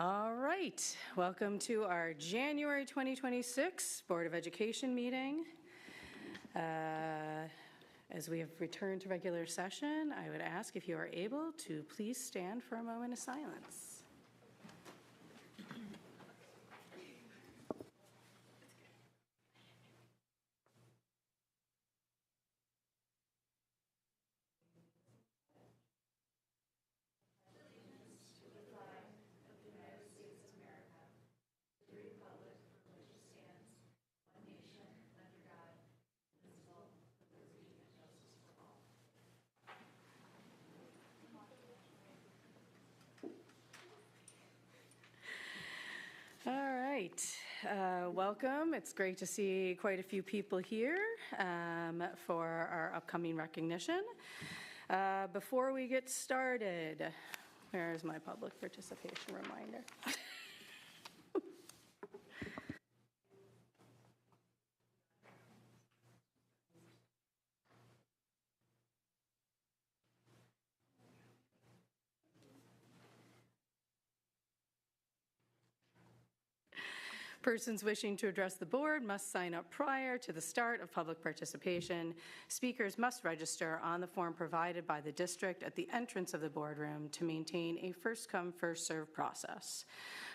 All right, welcome to our January 2026 Board of Education meeting. As we have returned to regular session, I would ask if you are able to please stand for a moment of silence. All right, welcome. It's great to see quite a few people here for our upcoming recognition. Before we get started, where's my public participation reminder? Persons wishing to address the board must sign up prior to the start of public participation. Speakers must register on the form provided by the district at the entrance of the boardroom to maintain a first-come, first-served process.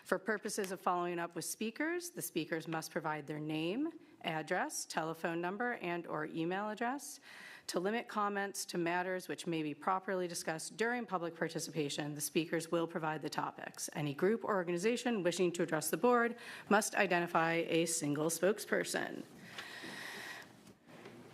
For purposes of following up with speakers, the speakers must provide their name, address, telephone number, and/or email address. To limit comments to matters which may be properly discussed during public participation, the speakers will provide the topics. Any group or organization wishing to address the board must identify a single spokesperson.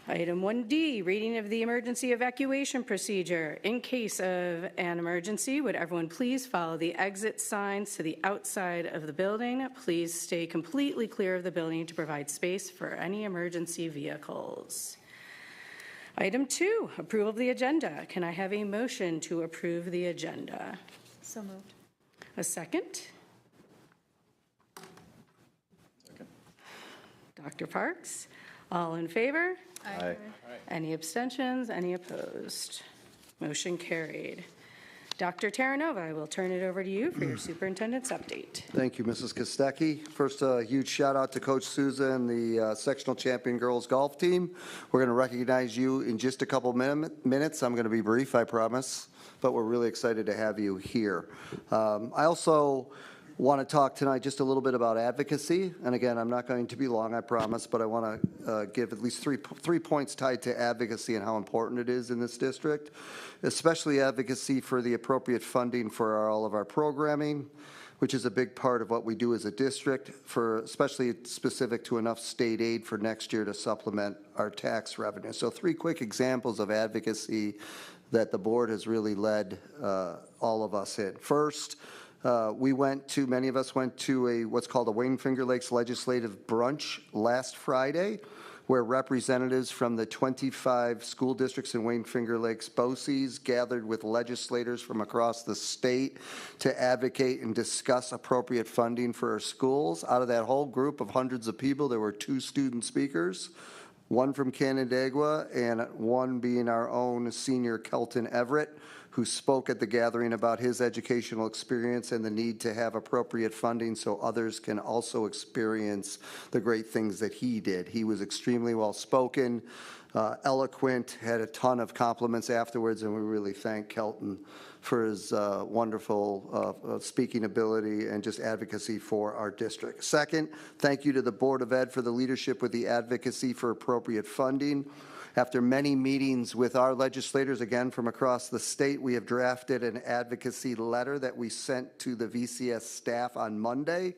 Item 1D, reading of the emergency evacuation procedure. In case of an emergency, would everyone please follow the exit signs to the outside of the building? Please stay completely clear of the building to provide space for any emergency vehicles. Item 2, approval of the agenda. Can I have a motion to approve the agenda? So moved. A second? Second. Dr. Parks? All in favor? Aye. Any abstentions? Any opposed? Motion carried. Dr. Terranova, I will turn it over to you for your superintendent's update. Thank you, Mrs. Kostecki. First, a huge shout out to Coach Souza and the sectional champion girls golf team. We're going to recognize you in just a couple minutes. I'm going to be brief, I promise, but we're really excited to have you here. I also want to talk tonight just a little bit about advocacy. And again, I'm not going to be long, I promise, but I want to give at least three points tied to advocacy and how important it is in this district, especially advocacy for the appropriate funding for all of our programming, which is a big part of what we do as a district, for especially specific to enough state aid for next year to supplement our tax revenue. So 3 quick examples of advocacy that the board has really led all of us in. First, many of us went to what's called a Wayne Finger Lakes Legislative Brunch last Friday, where representatives from the 25 school districts in Wayne Finger Lakes BOCES gathered with legislators from across the state to advocate and discuss appropriate funding for our schools. Out of that whole group of hundreds of people, there were 2 student speakers, one from Canandaigua and one being our own senior Kelton Everett, who spoke at the gathering about his educational experience and the need to have appropriate funding so others can also experience the great things that he did. He was extremely well-spoken, eloquent, had a ton of compliments afterwards, and we really thank Kelton for his wonderful speaking ability and just advocacy for our district. Second, thank you to the Board of Ed for the leadership with the advocacy for appropriate funding. After many meetings with our legislators, again from across the state, we have drafted an advocacy letter that we sent to the VCS staff on Monday.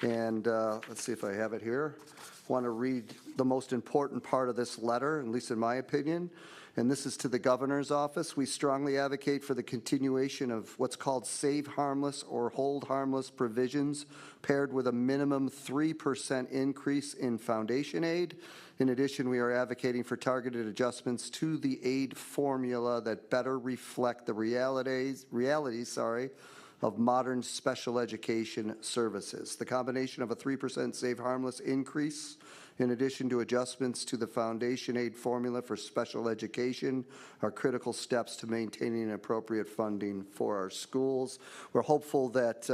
And let's see if I have it here. I want to read the most important part of this letter, at least in my opinion. And this is to the governor's office. We strongly advocate for the continuation of what's called save harmless or hold harmless provisions paired with a minimum 3% increase in foundation aid. In addition, we are advocating for targeted adjustments to the aid formula that better reflect the realities of modern special education services. The combination of a 3% save harmless increase in addition to adjustments to the foundation aid formula for special education are critical steps to maintaining appropriate funding for our schools. We're hopeful that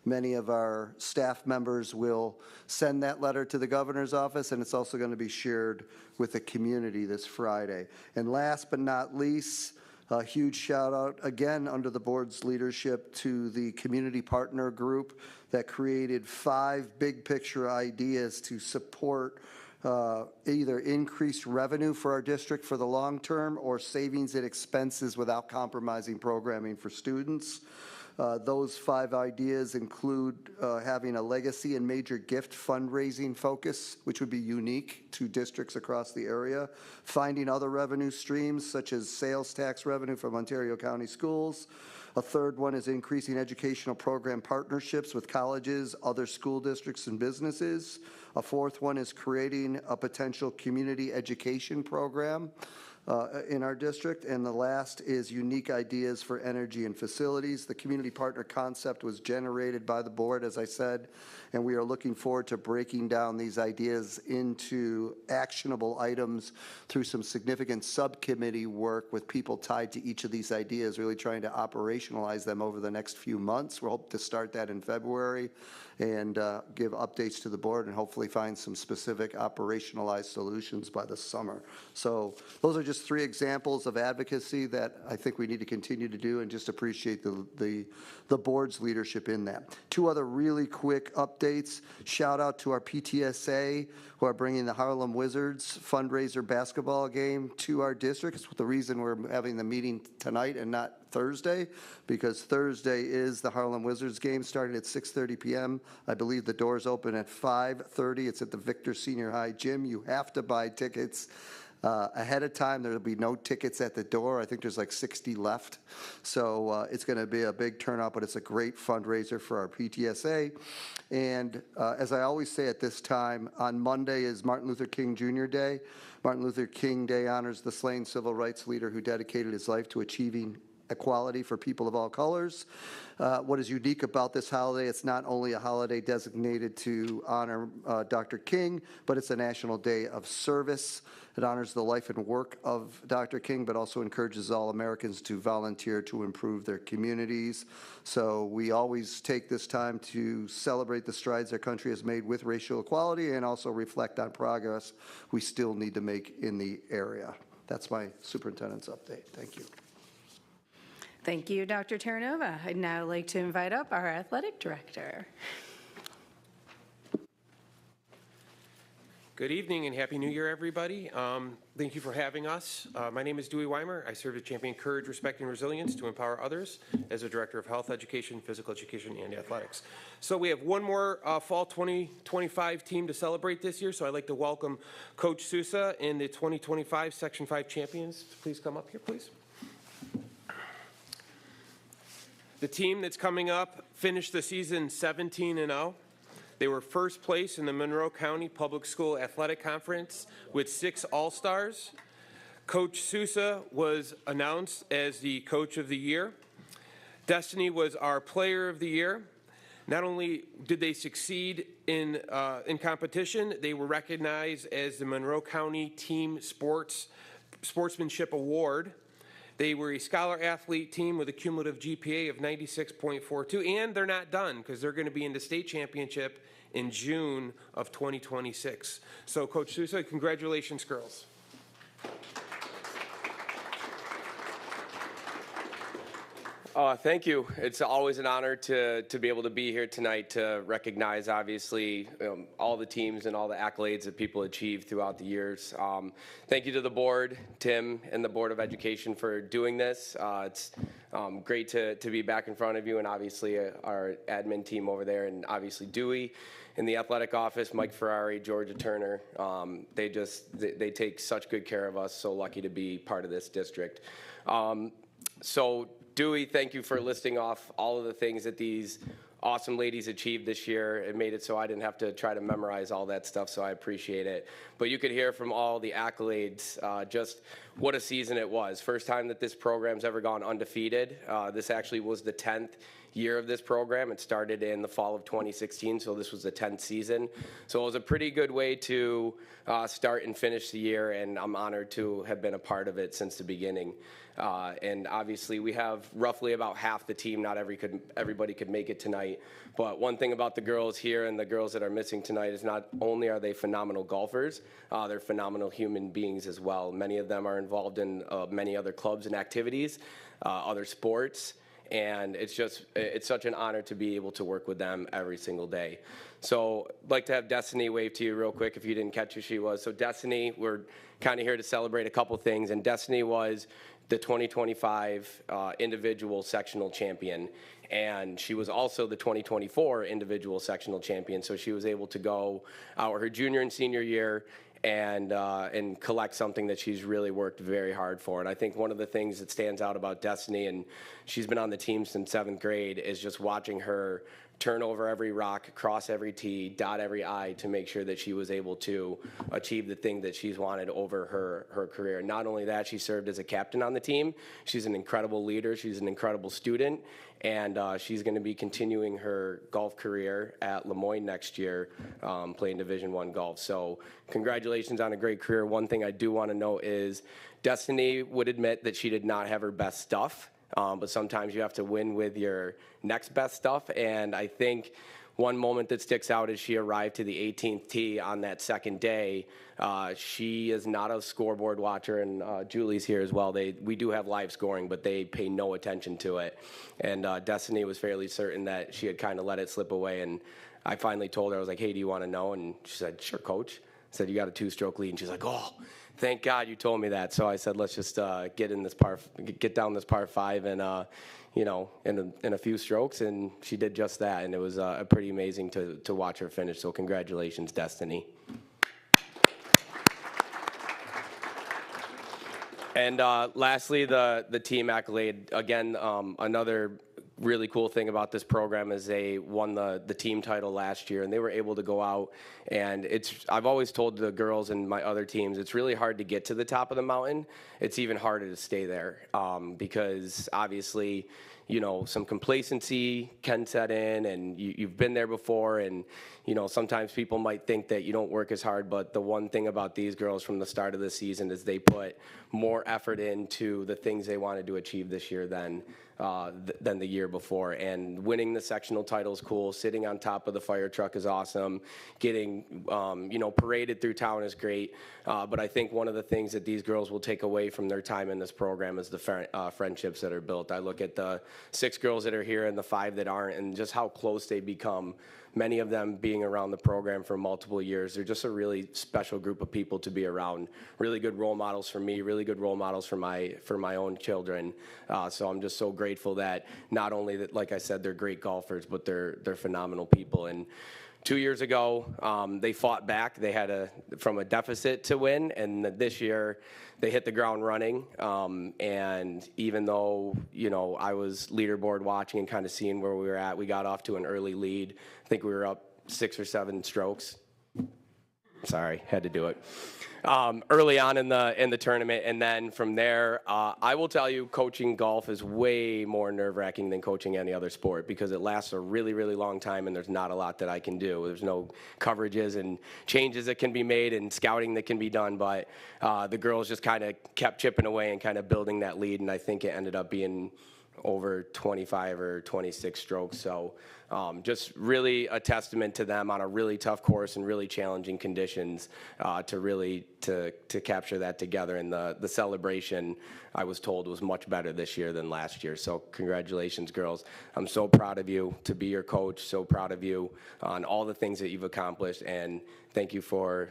Many of our staff members will send that letter to the governor's office, and it's also going to be shared with the community this Friday. And last but not least, a huge shout out again under the board's leadership to the community partner group that created 5 big picture ideas to support either increased revenue for our district for the long term or savings in expenses without compromising programming for students. Those 5 ideas include having a legacy and major gift fundraising focus, which would be unique to districts across the area, finding other revenue streams such as sales tax revenue from Ontario County Schools. A third one is increasing educational program partnerships with colleges, other school districts, and businesses. A fourth one is creating a potential community education program in our district. And the last is unique ideas for energy and facilities. The community partner concept was generated by the board, as I said, and we are looking forward to breaking down these ideas into actionable items through some significant subcommittee work with people tied to each of these ideas, really trying to operationalize them over the next few months. We'll hope to start that in February and give updates to the board and hopefully find some specific operationalized solutions by the summer. So those are just 3 examples of advocacy that I think we need to continue to do, and just appreciate the board's leadership in that. 2 other really quick updates. Shout out to our PTSA who are bringing the Harlem Wizards fundraiser basketball game to our district. It's the reason we're having the meeting tonight and not Thursday, because Thursday is the Harlem Wizards game starting at 6:30 p.m. I believe the doors open at 5:30. It's at the Victor Senior High Gym. You have to buy tickets ahead of time. There will be no tickets at the door. I think there's like 60 left. So it's going to be a big turnout, but it's a great fundraiser for our PTSA. And as I always say at this time, on Monday is Martin Luther King Jr. Day. Martin Luther King Day honors the slain civil rights leader who dedicated his life to achieving equality for people of all colors. What is unique about this holiday, it's not only a holiday designated to honor Dr. King, but it's a national day of service. It honors the life and work of Dr. King, but also encourages all Americans to volunteer to improve their communities. So we always take this time to celebrate the strides our country has made with racial equality and also reflect on progress we still need to make in the area. That's my superintendent's update. Thank you. Thank you, Dr. Terranova. I'd now like to invite up our athletic director. Good evening and Happy New Year, everybody. Thank you for having us. My name is Dewey Weimer. I serve to champion courage, respect, and resilience to empower others as a director of health education, physical education, and athletics. So we have one more fall 2025 team to celebrate this year. So I'd like to welcome Coach Sousa and the 2025 Section 5 champions. Please come up here, please. The team that's coming up finished the season 17-0. They were first place in the Monroe County Public School Athletic Conference with 6 All-Stars. Coach Sousa was announced as the Coach of the Year. Destiny was our Player of the Year. Not only did they succeed in competition, they were recognized as the Monroe County Team Sportsmanship Award. They were a scholar athlete team with a cumulative GPA of 96.42, and they're not done because they're going to be in the state championship in June of 2026. So, Coach Sousa, congratulations, girls. Thank you. It's always an honor to be able to be here tonight to recognize, obviously, all the teams and all the accolades that people achieved throughout the years. Thank you to the board, Tim, and the Board of Education for doing this. It's great to be back in front of you, and obviously our admin team over there, and obviously Dewey in the athletic office, Mike Ferrari, Georgia Turner. They take such good care of us. So lucky to be part of this district. So Dewey, thank you for listing off all of the things that these awesome ladies achieved this year. It made it so I didn't have to try to memorize all that stuff, so I appreciate it. But you could hear from all the accolades just what a season it was. First time that this program's ever gone undefeated. This actually was the 10th year of this program. It started in the fall of 2016, so this was the 10th season. So it was a pretty good way to start and finish the year, and I'm honored to have been a part of it since the beginning. And obviously we have roughly about half the team. Not everybody could make it tonight. tonight. But one thing about the girls here and the girls that are missing tonight is not only are they phenomenal golfers, they're phenomenal human beings as well. Many of them are involved in many other clubs and activities, other sports. And it's such an honor to be able to work with them every single day. So I'd like to have Destiny wave to you real quick if you didn't catch who she was. So Destiny, we're kind of here to celebrate a couple things. And Destiny was the 2025 individual sectional champion. And she was also the 2024 individual sectional champion. So she was able to go out her junior and senior year and collect something that she's really worked very hard for. And I think one of the things that stands out about Destiny, and she's been on the team since 7th grade, is just watching her turn over every rock, cross every T, dot every I to make sure that she was able to achieve the thing that she's wanted over her career. Not only that, she served as a captain on the team. She's an incredible leader. She's an incredible student. And she's going to be continuing her golf career at Lemoyne next year, playing Division I golf. So congratulations on a great career. One thing I do want to note is Destiny would admit that she did not have her best stuff. But sometimes you have to win with your next best stuff. And I think one moment that sticks out is she arrived to the 18th tee on that second day. She is not a scoreboard watcher, and Julie's here as well. We do have live scoring, but they pay no attention to it. And Destiny was fairly certain that she had kind of let it slip away. And I finally told her, I was like, hey, do you want to know? And she said, sure, coach. I said, you got a 2-stroke lead. And she's like, oh, thank God you told me that. So I said, let's just get down this par 5 and, in a few strokes. And she did just that. And it was pretty amazing to watch her finish. So congratulations, Destiny. And lastly, the team accolade. Again, another really cool thing about this program is they won the team title last year, and they were able to go out. And I've always told the girls and my other teams, it's really hard to get to the top of the mountain. It's even harder to stay there because obviously, some complacency can set in, and you've been there before, and sometimes people might think that you don't work as hard, but the one thing about these girls from the start of the season is they put more effort into the things they wanted to achieve this year than the year before. And winning the sectional title is cool. Sitting on top of the fire truck is awesome. Getting paraded through town is great. But I think one of the things that these girls will take away from their time in this program is the friendships that are built. I look at the 6 girls that are here and the 5 that aren't, and just how close they become. Many of them being around the program for multiple years. They're just a really special group of people to be around. Really good role models for me, really good role models for my own children. So I'm just so grateful that not only that, like I said, they're great golfers, but they're phenomenal people. And 2 years ago, they fought back. They had from a deficit to win, and this year they hit the ground running. And even though, I was leaderboard watching and kind of seeing where we were at, we got off to an early lead. I think we were up 6 or 7 strokes. Sorry, had to do it. Early on in the tournament, and then from there, I will tell you, coaching golf is way more nerve-wracking than coaching any other sport because it lasts a really, really long time, and there's not a lot that I can do. There's no coverages and changes that can be made and scouting that can be done, but the girls just kind of kept chipping away and kind of building that lead, and I think it ended up being over 25 or 26 strokes. So just really a testament to them on a really tough course and really challenging conditions to capture that together. And the celebration, I was told, was much better this year than last year. So congratulations, girls. I'm so proud of you to be your coach, so proud of you on all the things that you've accomplished. And thank you for,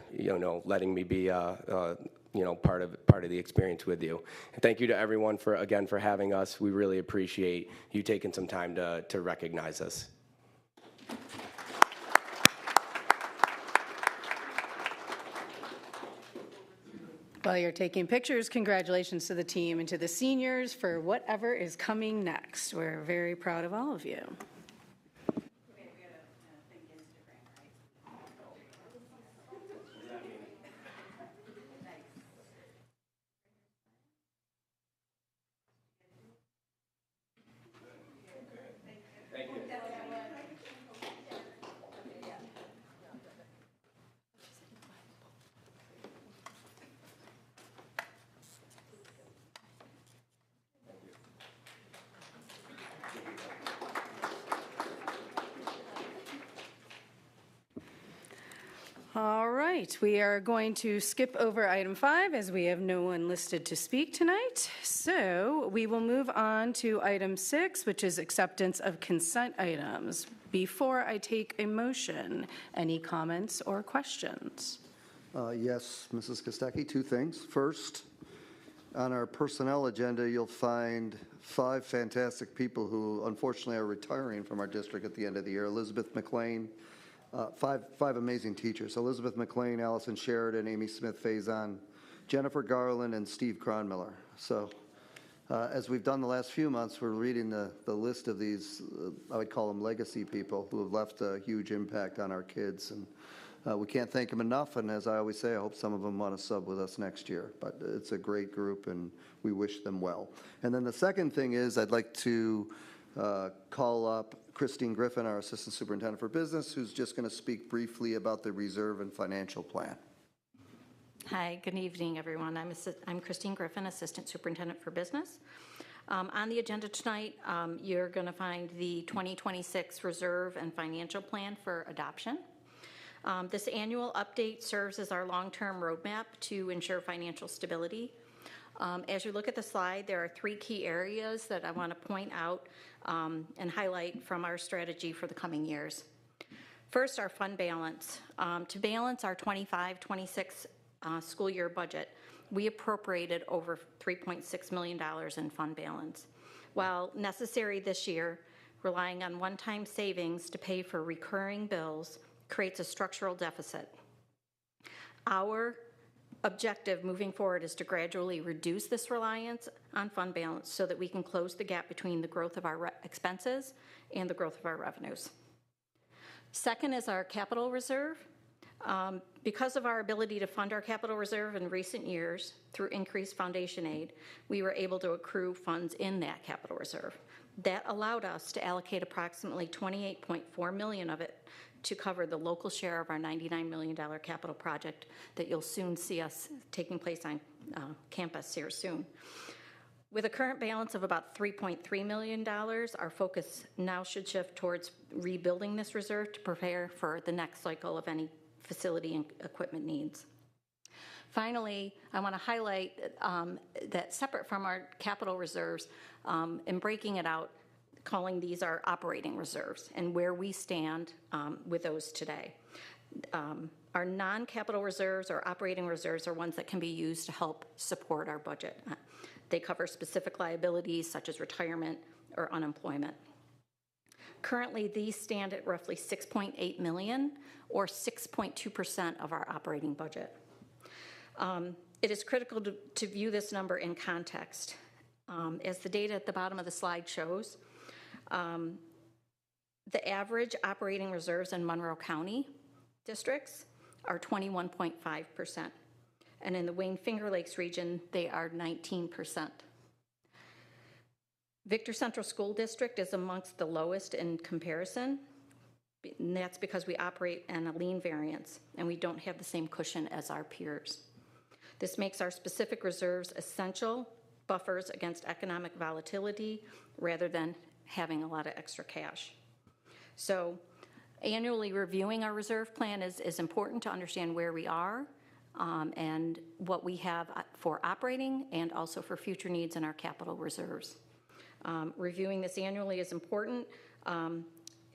letting me be part of the experience with you. And thank you to everyone for having us. We really appreciate you taking some time to recognize us. While you're taking pictures, congratulations to the team and to the seniors for whatever is coming next. We're very proud of all of you. All right, we are going to skip over item 5 as we have no one listed to speak tonight. So we will move on to item 6, which is acceptance of consent items. Before I take a motion, any comments or questions? Yes, Mrs. Kostecki, two things. First, on our personnel agenda, you'll find 5 fantastic people who unfortunately are retiring from our district at the end of the year. Elizabeth McLean, five amazing teachers. Elizabeth McLean, Allison Sheridan, Amy Smith Faison, Jennifer Garland, and Steve Cronmiller. So as we've done the last few months, we're reading the list of these, I would call them legacy people who have left a huge impact on our kids. And we can't thank them enough. And as I always say, I hope some of them want to sub with us next year. But it's a great group, and we wish them well. And then the second thing is I'd like to call up Christine Griffin, our Assistant Superintendent for Business, who's just going to speak briefly about the reserve and financial plan. Hi, good evening, everyone. I'm Christine Griffin, Assistant Superintendent for Business. On the agenda tonight, you're going to find the 2026 Reserve and Financial Plan for adoption. This annual update serves as our long-term roadmap to ensure financial stability. As you look at the slide, there are 3 key areas that I want to point out and highlight from our strategy for the coming years. First, our fund balance. To balance our 25-26 school year budget, we appropriated over $3.6 million in fund balance. While necessary this year, relying on one-time savings to pay for recurring bills creates a structural deficit. Our objective moving forward is to gradually reduce this reliance on fund balance so that we can close the gap between the growth of our expenses and the growth of our revenues. Second is our capital reserve. Because of our ability to fund our capital reserve in recent years through increased foundation aid, we were able to accrue funds in that capital reserve. That allowed us to allocate approximately $28.4 million of it to cover the local share of our $99 million capital project that you'll soon see us taking place on campus here soon. With a current balance of about $3.3 million, our focus now should shift towards rebuilding this reserve to prepare for the next cycle of any facility and equipment needs. Finally, I want to highlight that separate from our capital reserves and breaking it out, calling these our operating reserves and where we stand with those today. Our non-capital reserves or operating reserves are ones that can be used to help support our budget. They cover specific liabilities such as retirement or unemployment. Currently, these stand at roughly $6.8 million or 6.2% of our operating budget. It is critical to view this number in context. As the data at the bottom of the slide shows, the average operating reserves in Monroe County districts are 21.5%, and in the Wayne-Finger Lakes region, they are 19%. Victor Central School District is amongst the lowest in comparison, and that's because we operate in a lean variance, and we don't have the same cushion as our peers. This makes our specific reserves essential buffers against economic volatility rather than having a lot of extra cash. So annually reviewing our reserve plan is important to understand where we are and what we have for operating and also for future needs in our capital reserves. Reviewing this annually is important.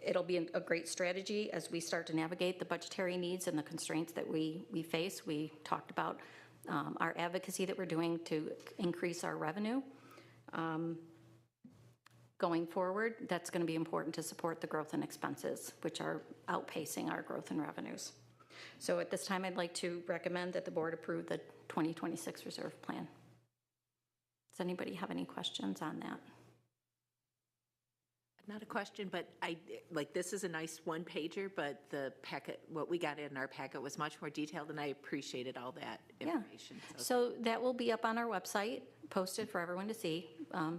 It'll be a great strategy as we start to navigate the budgetary needs and the constraints that we face. We talked about our advocacy that we're doing to increase our revenue. Going forward, that's going to be important to support the growth in expenses, which are outpacing our growth in revenues. So at this time, I'd like to recommend that the board approve the 2026 reserve plan. Does anybody have any questions on that? Not a question, but this is a nice one-pager, but the packet, what we got in our packet was much more detailed, and I appreciated all that information. Yeah. So that will be up on our website, posted for everyone to see,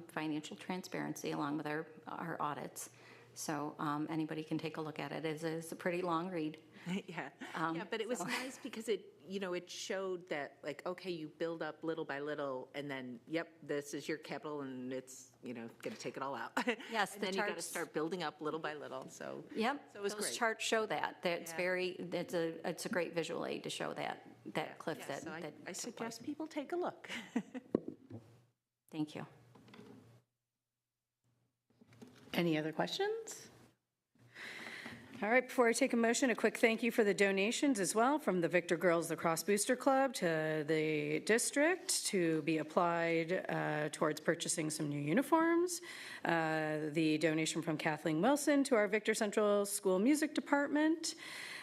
financial transparency along with our audits. So anybody can take a look at it. It is a pretty long read. Yeah, but it was nice because it, it showed that, like, okay, you build up little by little, and then, yep, this is your capital, and it's, going to take it all out. Yes, And the then you got to charts- start building up little by little, so. Yep, So it was those great. charts show that. That's Yeah. it's a great visual aid to show that cliff Yeah, that. so I took place. suggest people take a look. Thank you. Any other questions? All right, before I take a motion, a quick thank you for the donations as well from the Victor Girls Lacrosse Booster Club to the district to be applied towards purchasing some new uniforms. The donation from Kathleen Wilson to our Victor Central School Music Department.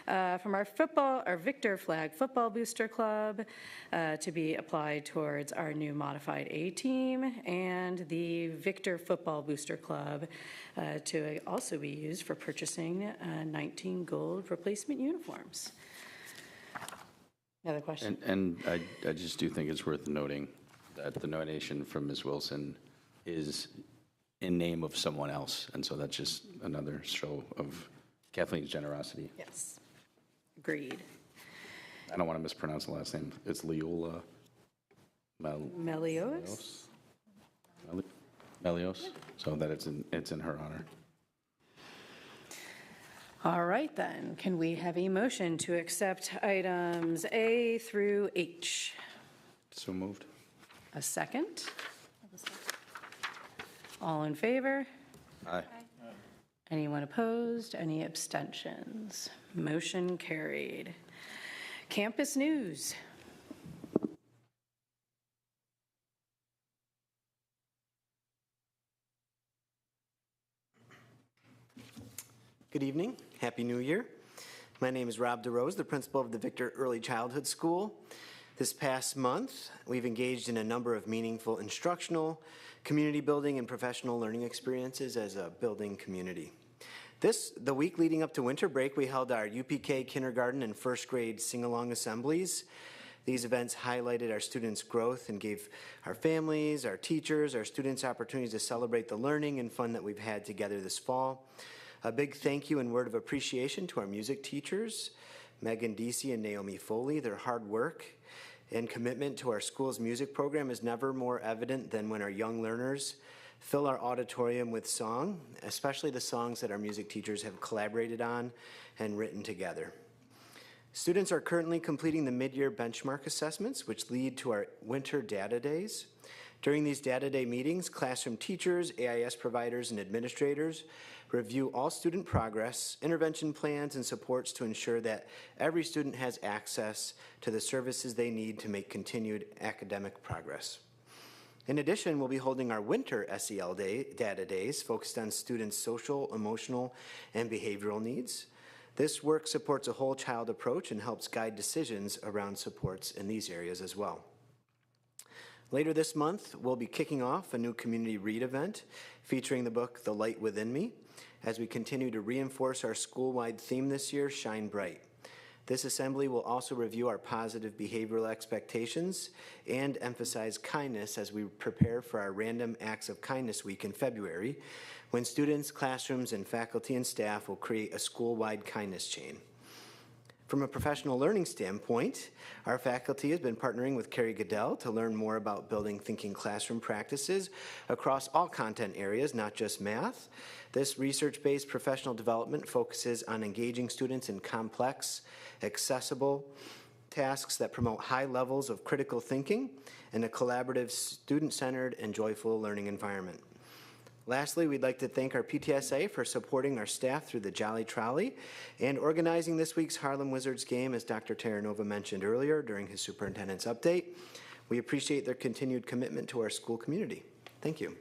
From our Victor Flag Football Booster Club to be applied towards our new modified A team, and the Victor Football Booster Club to also be used for purchasing 19 gold replacement uniforms. Another question? And I just do think it's worth noting that the donation from Ms. Wilson is in name of someone else, and so that's just another show of Kathleen's generosity. Yes. Agreed. I don't want to mispronounce the last name. It's Leola Melios? Melios, so that it's in her honor. All right, then. Can we have a motion to accept items A through H? So moved. A second? All in favor? Aye. Anyone opposed? Any abstentions? Motion carried. Campus news. Good evening. Happy New Year. My name is Rob DeRose, the principal of the Victor Early Childhood School. This past month, we've engaged in a number of meaningful instructional, community building, and professional learning experiences as a building community. The week leading up to winter break, we held our UPK kindergarten and first grade sing-along assemblies. These events highlighted our students' growth and gave our families, our teachers, our students opportunities to celebrate the learning and fun that we've had together this fall. A big thank you and word of appreciation to our music teachers, Megan Deasy and Naomi Foley. Their hard work and commitment to our school's music program is never more evident than when our young learners fill our auditorium with song, especially the songs that our music teachers have collaborated on and written together. Students are currently completing the mid-year benchmark assessments, which lead to our winter data days. During these data day meetings, classroom teachers, AIS providers, and administrators review all student progress, intervention plans, and supports to ensure that every student has access to the services they need to make continued academic progress. In addition, we'll be holding our winter SEL data days focused on students' social, emotional, and behavioral needs. This work supports a whole child approach and helps guide decisions around supports in these areas as well. Later this month, we'll be kicking off a new community read event featuring the book The Light Within Me as we continue to reinforce our school-wide theme this year, Shine Bright. This assembly will also review our positive behavioral expectations and emphasize kindness as we prepare for our Random Acts of Kindness Week in February, when students, classrooms, and faculty and staff will create a school-wide kindness chain. From a professional learning standpoint, our faculty has been partnering with Carrie Goodell to learn more about building thinking classroom practices across all content areas, not just math. This research-based professional development focuses on engaging students in complex, accessible tasks that promote high levels of critical thinking and a collaborative, student-centered, and joyful learning environment. Lastly, we'd like to thank our PTSA for supporting our staff through the Jolly Trolley and organizing this week's Harlem Wizards game, as Dr. Terranova mentioned earlier during his superintendent's update. We appreciate their continued commitment to our school community. Thank you.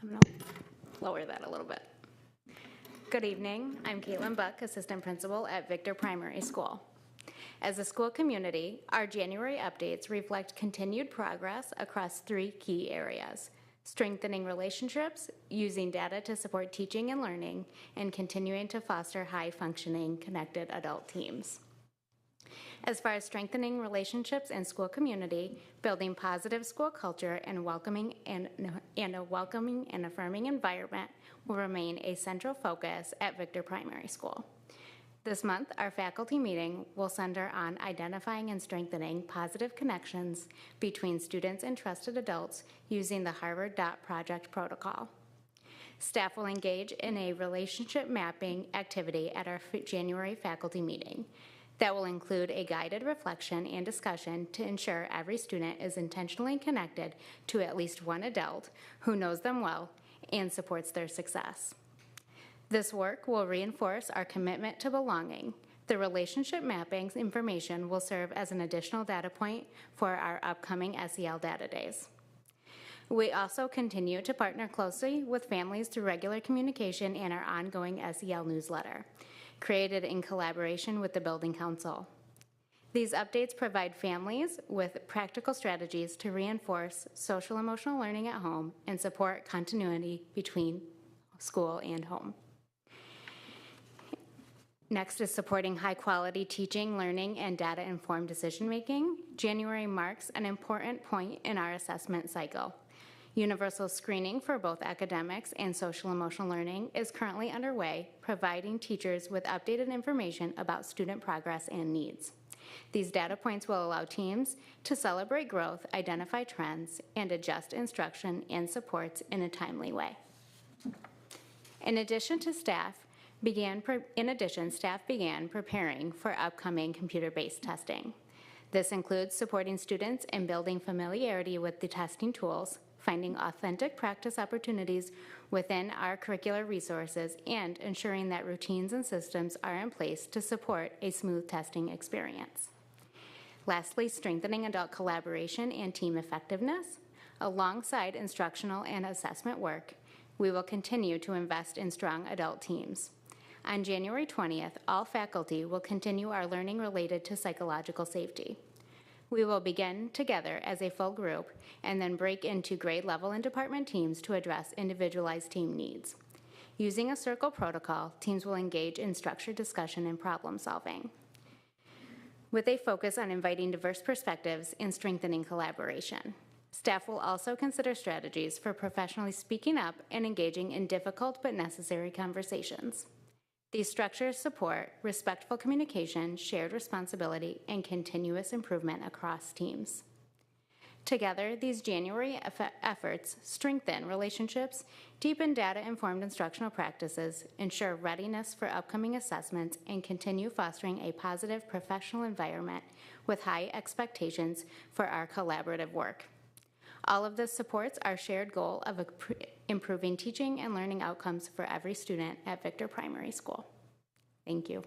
I'm going to lower that a little bit. Good evening. I'm Caitlin Buck, Assistant Principal at Victor Primary School. As a school community, our January updates reflect continued progress across 3 key areas: strengthening relationships, using data to support teaching and learning, and continuing to foster high-functioning, connected adult teams. As far as strengthening relationships and school community, building positive school culture and a welcoming and affirming environment will remain a central focus at Victor Primary School. This month, our faculty meeting will center on identifying and strengthening positive connections between students and trusted adults using the Harvard Dot Project protocol. Staff will engage in a relationship mapping activity at our January faculty meeting. That will include a guided reflection and discussion to ensure every student is intentionally connected to at least one adult who knows them well and supports their success. This work will reinforce our commitment to belonging. The relationship mapping information will serve as an additional data point for our upcoming SEL Data Days. We also continue to partner closely with families through regular communication and our ongoing SEL newsletter, created in collaboration with the Building Council. These updates provide families with practical strategies to reinforce social-emotional learning at home and support continuity between school and home. Next is supporting high-quality teaching, learning, and data-informed decision-making. January marks an important point in our assessment cycle. Universal screening for both academics and social-emotional learning is currently underway, providing teachers with updated information about student progress and needs. These data points will allow teams to celebrate growth, identify trends, and adjust instruction and supports in a timely way. In addition, staff began preparing for upcoming computer-based testing. This includes supporting students in building familiarity with the testing tools, finding authentic practice opportunities within our curricular resources, and ensuring that routines and systems are in place to support a smooth testing experience. Lastly, strengthening adult collaboration and team effectiveness. Alongside instructional and assessment work, we will continue to invest in strong adult teams. On January 20th, all faculty will continue our learning related to psychological safety. We will begin together as a full group and then break into grade level and department teams to address individualized team needs. Using a circle protocol, teams will engage in structured discussion and problem solving, with a focus on inviting diverse perspectives and strengthening collaboration. Staff will also consider strategies for professionally speaking up and engaging in difficult but necessary conversations. These structures support respectful communication, shared responsibility, and continuous improvement across teams. Together, these January efforts strengthen relationships, deepen data-informed instructional practices, ensure readiness for upcoming assessments, and continue fostering a positive professional environment with high expectations for our collaborative work. All of this supports our shared goal of improving teaching and learning outcomes for every student at Victor Primary School. Thank you.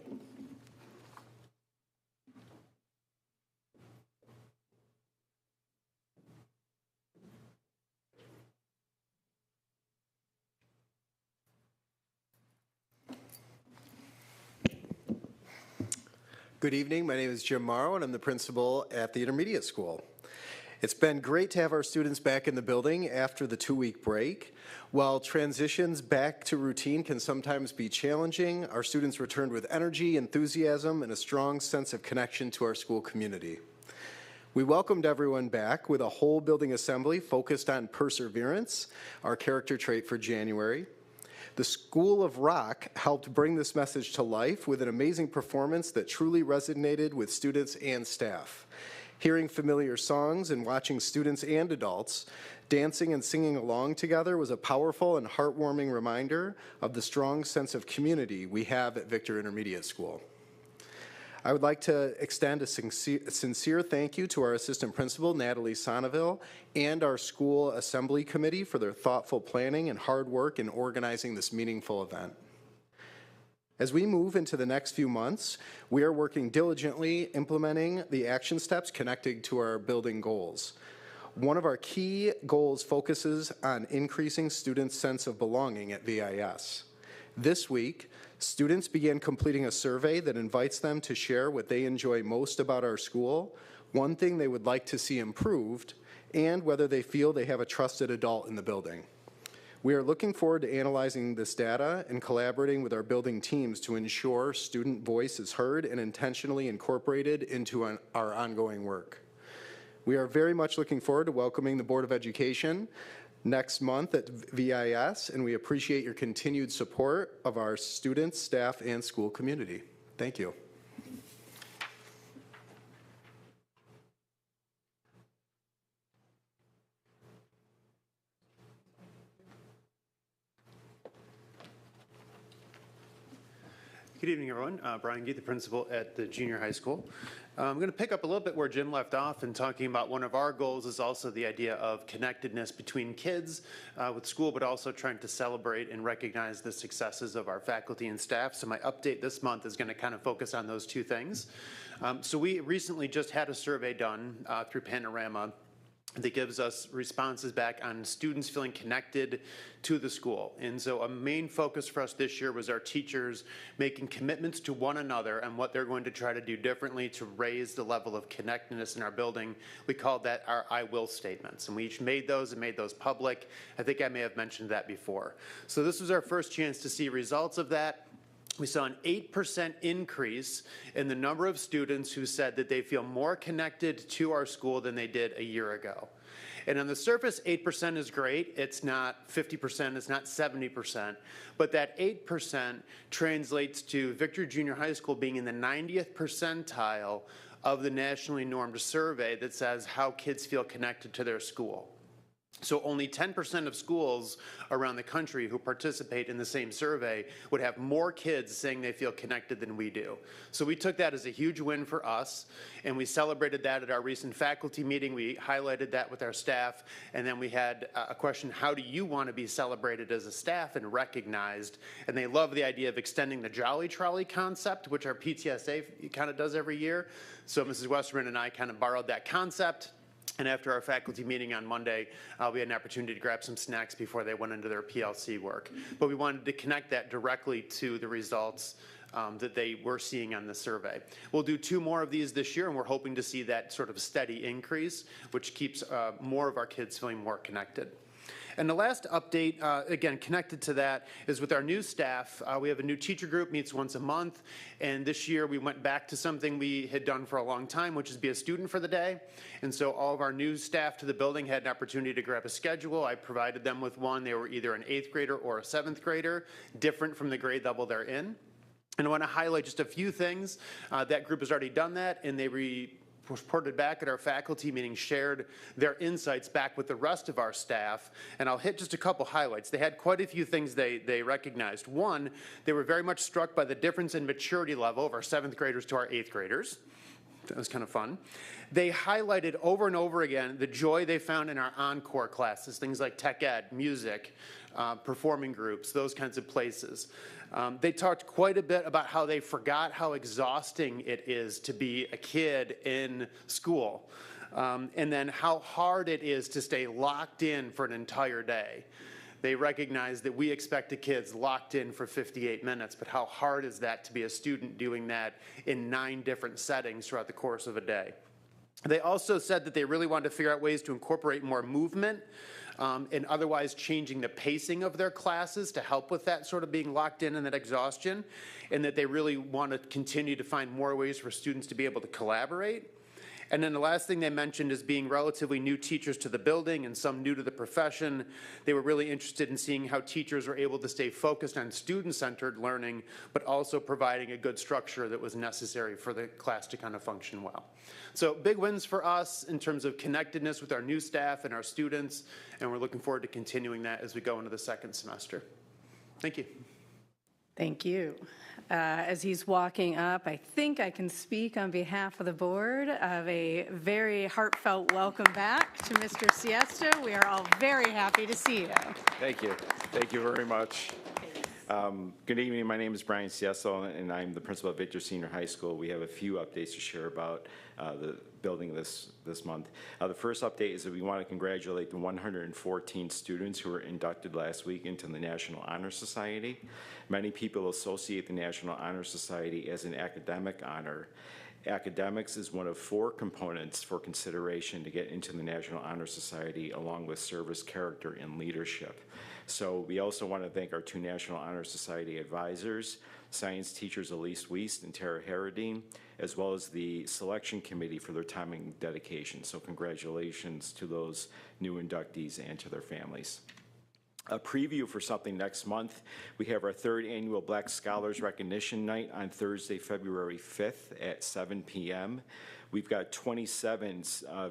Good evening. My name is Jim Morrow, and I'm the principal at the intermediate school. It's been great to have our students back in the building after the 2-week break. While transitions back to routine can sometimes be challenging, our students returned with energy, enthusiasm, and a strong sense of connection to our school community. We welcomed everyone back with a whole building assembly focused on perseverance, our character trait for January. The School of Rock helped bring this message to life with an amazing performance that truly resonated with students and staff. Hearing familiar songs and watching students and adults dancing and singing along together was a powerful and heartwarming reminder of the strong sense of community we have at Victor Intermediate School. I would like to extend a sincere thank you to our assistant principal, Natalie Sonneville, and our school assembly committee for their thoughtful planning and hard work in organizing this meaningful event. As we move into the next few months, we are working diligently implementing the action steps connected to our building goals. One of our key goals focuses on increasing students' sense of belonging at VIS. This week, students began completing a survey that invites them to share what they enjoy most about our school, one thing they would like to see improved, and whether they feel they have a trusted adult in the building. We are looking forward to analyzing this data and collaborating with our building teams to ensure student voice is heard and intentionally incorporated into our ongoing work. We are very much looking forward to welcoming the Board of Education next month at VIS, and we appreciate your continued support of our students, staff, and school community. Thank you. Good evening, everyone. Brian Gee, the principal at the junior high school. I'm going to pick up a little bit where Jim left off and talking about one of our goals is also the idea of connectedness between kids with school, but also trying to celebrate and recognize the successes of our faculty and staff. So my update this month is going to kind of focus on those two things. So we recently just had a survey done through Panorama that gives us responses back on students feeling connected to the school. And so a main focus for us this year was our teachers making commitments to one another and what they're going to try to do differently to raise the level of connectedness in our building. We called that our I will statements, and we each made those and made those public. I think I may have mentioned that before. So this was our first chance to see results of that. We saw an 8% increase in the number of students who said that they feel more connected to our school than they did a year ago. And on the surface, 8% is great. It's not 50%, it's not 70%. But that 8% translates to Victory Junior High School being in the 90th percentile of the nationally normed survey that says how kids feel connected to their school. So only 10% of schools around the country who participate in the same survey would have more kids saying they feel connected than we do. So we took that as a huge win for us, and we celebrated that at our recent faculty meeting. We highlighted that with our staff, and then we had a question, how do you want to be celebrated as a staff and recognized? And they love the idea of extending the Jolly Trolley concept, which our PTSA kind of does every year. So Mrs. Westerman and I kind of borrowed that concept. And after our faculty meeting on Monday, we had an opportunity to grab some snacks before they went into their PLC work. But we wanted to connect that directly to the results that they were seeing on the survey. We'll do 2 more of these this year, and we're hoping to see that sort of steady increase, which keeps more of our kids feeling more connected. And the last update, again, connected to that, is with our new staff. We have a new teacher group, meets once a month, and this year we went back to something we had done for a long time, which is be a student for the day. And so all of our new staff to the building had an opportunity to grab a schedule. I provided them with one. They were either an 8th grader or a 7th grader, different from the grade level they're in. And I want to highlight just a few things. That group has already done that, and they reported back at our faculty meeting, shared their insights back with the rest of our staff, and I'll hit just a couple highlights. They had quite a few things they recognized. One, they were very much struck by the difference in maturity level of our 7th graders to our 8th graders. That was kind of fun. They highlighted over and over again the joy they found in our encore classes, things like tech ed, music, performing groups, those kinds of places. They talked quite a bit about how they forgot how exhausting it is to be a kid in school, and then how hard it is to stay locked in for an entire day. They recognize that we expect the kids locked in for 58 minutes, but how hard is that to be a student doing that in 9 different settings throughout the course of a day? They also said that they really wanted to figure out ways to incorporate more movement and otherwise changing the pacing of their classes to help with that sort of being locked in and that exhaustion, and that they really want to continue to find more ways for students to be able to collaborate. And then the last thing they mentioned is being relatively new teachers to the building and some new to the profession. They were really interested in seeing how teachers were able to stay focused on student-centered learning, but also providing a good structure that was necessary for the class to kind of function well. So big wins for us in terms of connectedness with our new staff and our students, and we're looking forward to continuing that as we go into the 2nd semester. Thank you. Thank you. As he's walking up, I think I can speak on behalf of the board of a very heartfelt welcome back to Mr. Siesta. We are all very happy to see you. Thank you. Thank you very much. Good evening. My name is Brian Siesta, and I'm the principal at Victor Senior High School. We have a few updates to share about the building this month. The first update is that we want to congratulate the 114 students who were inducted last week into the National Honor Society. Many people associate the National Honor Society as an academic honor, Academics is one of 4 components for consideration to get into the National Honor Society, along with service, character, and leadership. So we also want to thank our 2 National Honor Society advisors, science teachers Elise Wiest and Tara Harradine, as well as the selection committee for their time and dedication. So congratulations to those new inductees and to their families. A preview for something next month, we have our 3rd annual Black Scholars Recognition Night on Thursday, February 5th at 7 p.m. We've got 27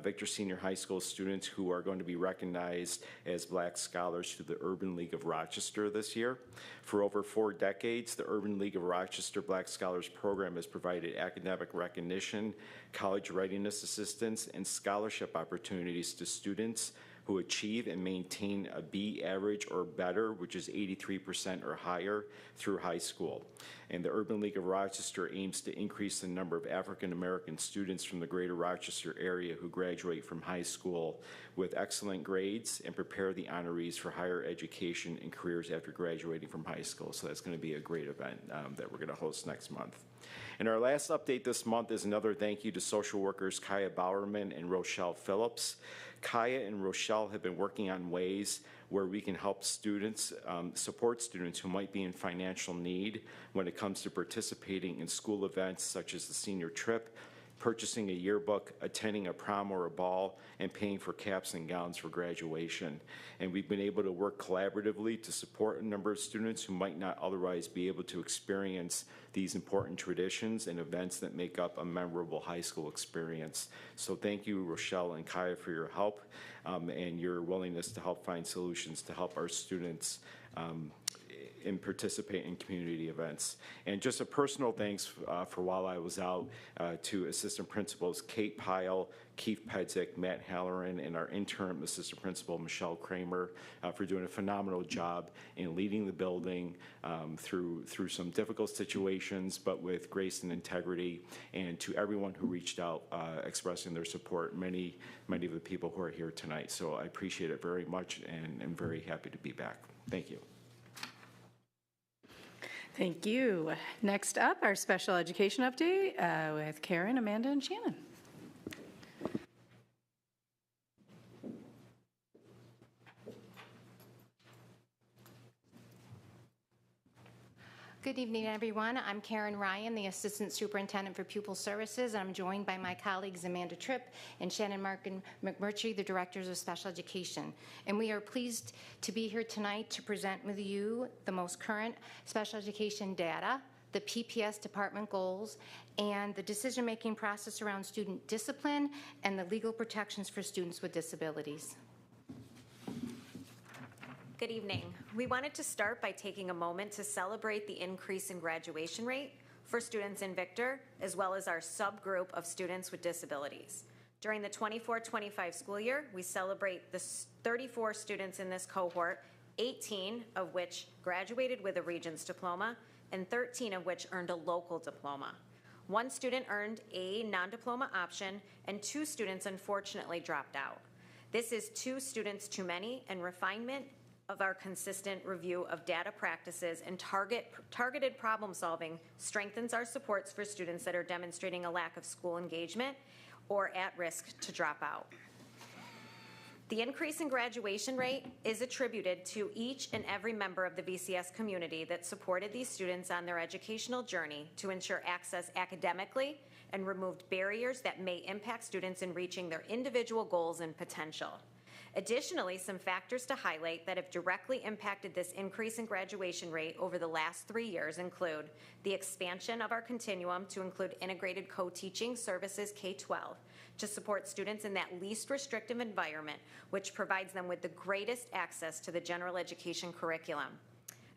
Victor Senior High School students who are going to be recognized as Black Scholars through the Urban League of Rochester this year. For over 4 decades, the Urban League of Rochester Black Scholars Program has provided academic recognition, college readiness assistance, and scholarship opportunities to students who achieve and maintain a B average or better, which is 83% or higher, through high school. And the Urban League of Rochester aims to increase the number of African American students from the greater Rochester area who graduate from high school with excellent grades and prepare the honorees for higher education and careers after graduating from high school. So that's going to be a great event that we're going to host next month. And our last update this month is another thank you to social workers Kaya Bowerman and Rochelle Phillips. Kaya and Rochelle have been working on ways where we can help students, support students who might be in financial need when it comes to participating in school events such as the senior trip, purchasing a yearbook, attending a prom or a ball, and paying for caps and gowns for graduation. And we've been able to work collaboratively to support a number of students who might not otherwise be able to experience these important traditions and events that make up a memorable high school experience. So thank you, Rochelle and Kaya, for your help and your willingness to help find solutions to help our students and participate in community events. And just a personal thanks for while I was out to assistant principals Kate Pyle, Keith Pedzik, Matt Halloran, and our interim assistant principal, Michelle Kramer, for doing a phenomenal job in leading the building through some difficult situations, but with grace and integrity, and to everyone who reached out expressing their support, many of the people who are here tonight. So I appreciate it very much, and I'm very happy to be back. Thank you. Thank you. Next up, our special education update with Karen, Amanda, and Shannon. Good evening, everyone. I'm Karen Ryan, the Assistant Superintendent for Pupil Services. I'm joined by my colleagues Amanda Tripp and Shannon McMurtry, the Directors of Special Education. And we are pleased to be here tonight to present with you the most current special education data, the PPS department goals, and the decision-making process around student discipline and the legal protections for students with disabilities. Good evening. We wanted to start by taking a moment to celebrate the increase in graduation rate for students in Victor, as well as our subgroup of students with disabilities. During the 24-25 school year, we celebrate the 34 students in this cohort, 18 of which graduated with a Regents diploma, and 13 of which earned a local diploma. 1 student earned a non-diploma option, and 2 students unfortunately dropped out. This is 2 students too many, and refinement of our consistent review of data practices and targeted problem solving strengthens our supports for students that are demonstrating a lack of school engagement or at risk to drop out. The increase in graduation rate is attributed to each and every member of the VCS community that supported these students on their educational journey to ensure access academically and removed barriers that may impact students in reaching their individual goals and potential. Additionally, some factors to highlight that have directly impacted this increase in graduation rate over the last 3 years include the expansion of our continuum to include integrated co-teaching services K-12 to support students in that least restrictive environment, which provides them with the greatest access to the general education curriculum.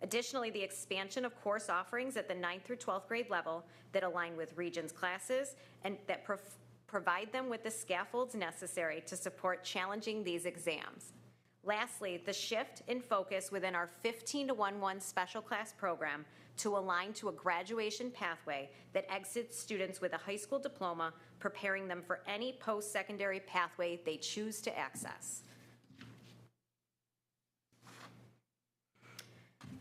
Additionally, the expansion of course offerings at the 9th through 12th grade level that align with Regents classes and that provide them with the scaffolds necessary to support challenging these exams. Lastly, the shift in focus within our 15-to-1-1 special class program to align to a graduation pathway that exits students with a high school diploma, preparing them for any post-secondary pathway they choose to access.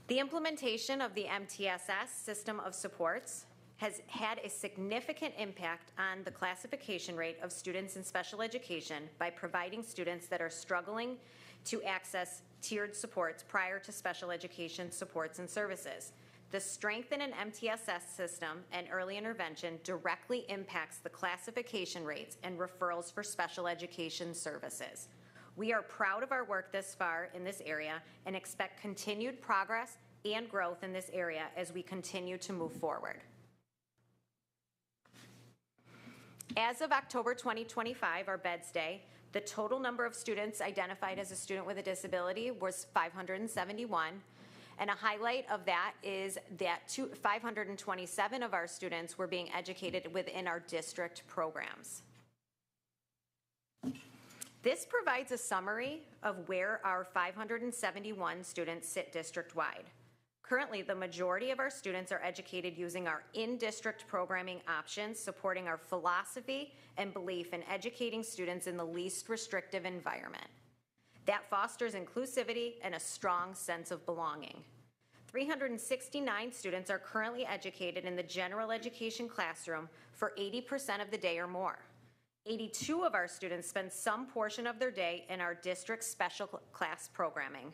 The implementation of the MTSS system of supports has had a significant impact on the classification rate of students in special education by providing students that are struggling to access tiered supports prior to special education supports and services. The strength in an MTSS system and early intervention directly impacts the classification rates and referrals for special education services. We are proud of our work this far in this area and expect continued progress and growth in this area as we continue to move forward. As of October 2025, our Beds Day, the total number of students identified as a student with a disability was 571. And a highlight of that is that 527 of our students were being educated within our district programs. This provides a summary of where our 571 students sit district-wide. Currently, the majority of our students are educated using our in-district programming options, supporting our philosophy and belief in educating students in the least restrictive environment. That fosters inclusivity and a strong sense of belonging. 369 students are currently educated in the general education classroom for 80% of the day or more. 82 of our students spend some portion of their day in our district special class programming.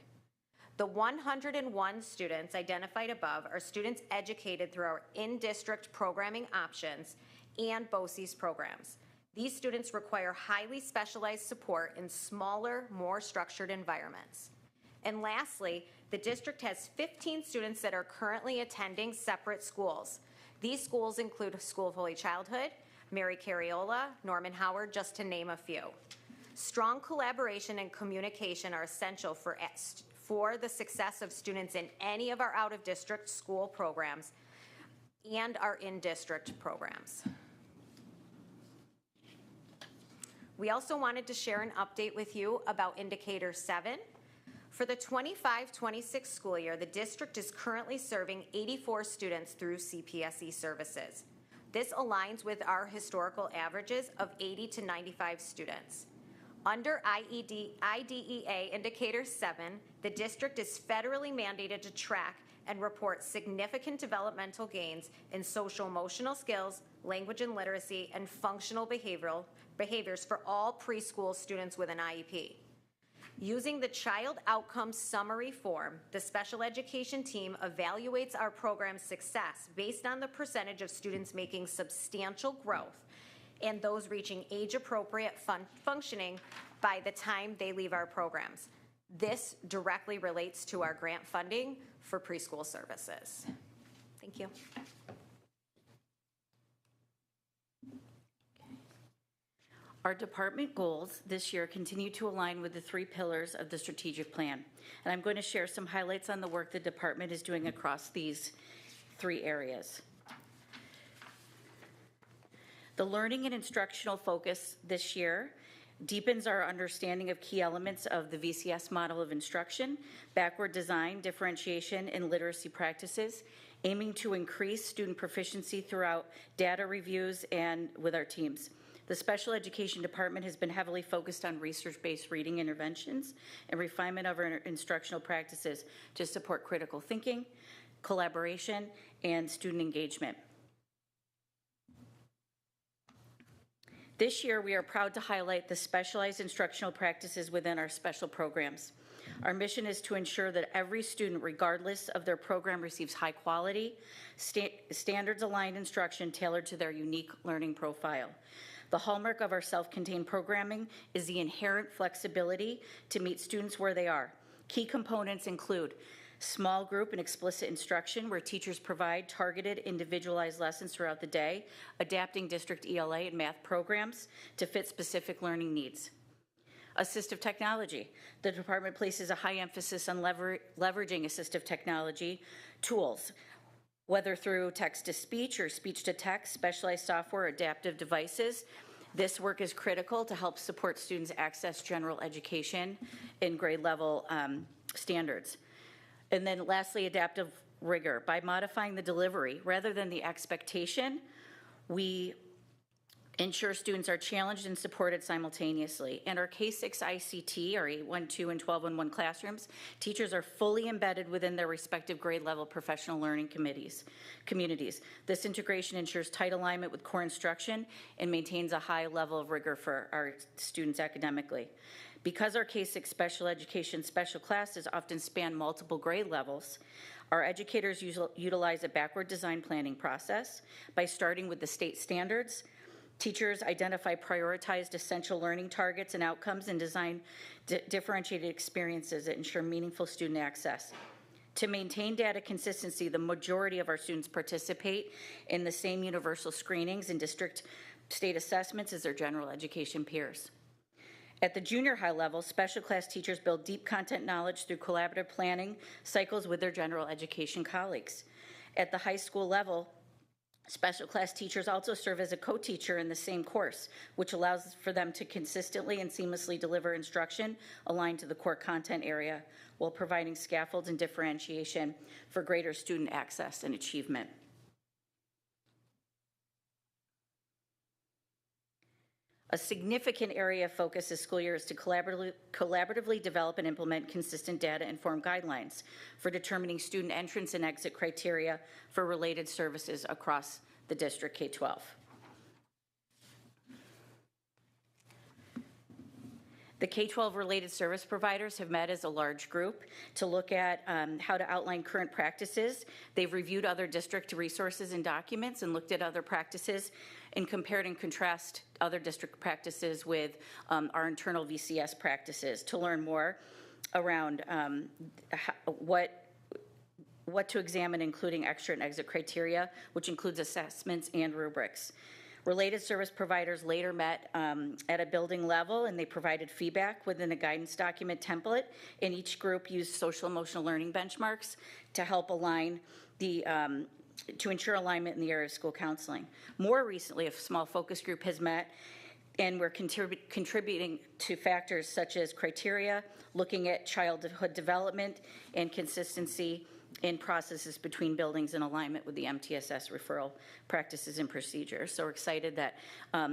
The 101 students identified above are students educated through our in-district programming options and BOCES programs. These students require highly specialized support in smaller, more structured environments. And lastly, the district has 15 students that are currently attending separate schools. These schools include School of Holy Childhood, Mary Cariola, Norman Howard, just to name a few. Strong collaboration and communication are essential for the success of students in any of our out-of-district school programs and our in-district programs. We also wanted to share an update with you about Indicator 7. For the 25-26 school year, the district is currently serving 84 students through CPSE services. This aligns with our historical averages of 80 to 95 students. Under IDEA Indicator 7, the district is federally mandated to track and report significant developmental gains in social-emotional skills, language and literacy, and functional behaviors for all preschool students with an IEP. Using the Child Outcomes Summary form, the special education team evaluates our program's success based on the percentage of students making substantial growth and those reaching age-appropriate functioning by the time they leave our programs. This directly relates to our grant funding for preschool services. Thank you. Our department goals this year continue to align with the 3 pillars of the strategic plan. And I'm going to share some highlights on the work the department is doing across these 3 areas. The learning and instructional focus this year deepens our understanding of key elements of the VCS model of instruction, backward design, differentiation, and literacy practices, aiming to increase student proficiency throughout data reviews and with our teams. The special education department has been heavily focused on research-based reading interventions and refinement of our instructional practices to support critical thinking, collaboration, and student engagement. This year, we are proud to highlight the specialized instructional practices within our special programs. Our mission is to ensure that every student, regardless of their program, receives high quality, standards-aligned instruction tailored to their unique learning profile. The hallmark of our self-contained programming is the inherent flexibility to meet students where they are. Key components include small group and explicit instruction, where teachers provide targeted, individualized lessons throughout the day, adapting district ELA and math programs to fit specific learning needs. Assistive technology. The department places a high emphasis on leveraging assistive technology tools, whether through text-to-speech or speech-to-text, specialized software, adaptive devices. This work is critical to help support students access general education in grade level standards. And then lastly, adaptive rigor. By modifying the delivery rather than the expectation, we ensure students are challenged and supported simultaneously. In our K-6 ICT, our 812 and 1211 classrooms, teachers are fully embedded within their respective grade level professional learning communities. This integration ensures tight alignment with core instruction and maintains a high level of rigor for our students academically. Because our K-6 special education special classes often span multiple grade levels, our educators utilize a backward design planning process by starting with the state standards. Teachers identify prioritized essential learning targets and outcomes and design differentiated experiences that ensure meaningful student access. To maintain data consistency, the majority of our students participate in the same universal screenings and district state assessments as their general education peers. At the junior high level, special class teachers build deep content knowledge through collaborative planning cycles with their general education colleagues. At the high school level, special class teachers also serve as a co-teacher in the same course, which allows for them to consistently and seamlessly deliver instruction aligned to the core content area while providing scaffolds and differentiation for greater student access and achievement. A significant area of focus this school year is to collaboratively develop and implement consistent data-informed guidelines for determining student entrance and exit criteria for related services across the district K-12. The K-12 related service providers have met as a large group to look at how to outline current practices. They've reviewed other district resources and documents and looked at other practices and compared and contrast other district practices with our internal VCS practices to learn more around what to examine, including exit and exit criteria, which includes assessments and rubrics. Related service providers later met at a building level, and they provided feedback within a guidance document template, and each group used social emotional learning benchmarks to help align the to ensure alignment in the area of school counseling. More recently, a small focus group has met, and we're contributing to factors such as criteria, looking at childhood development and consistency in processes between buildings in alignment with the MTSS referral practices and procedures. So we're excited that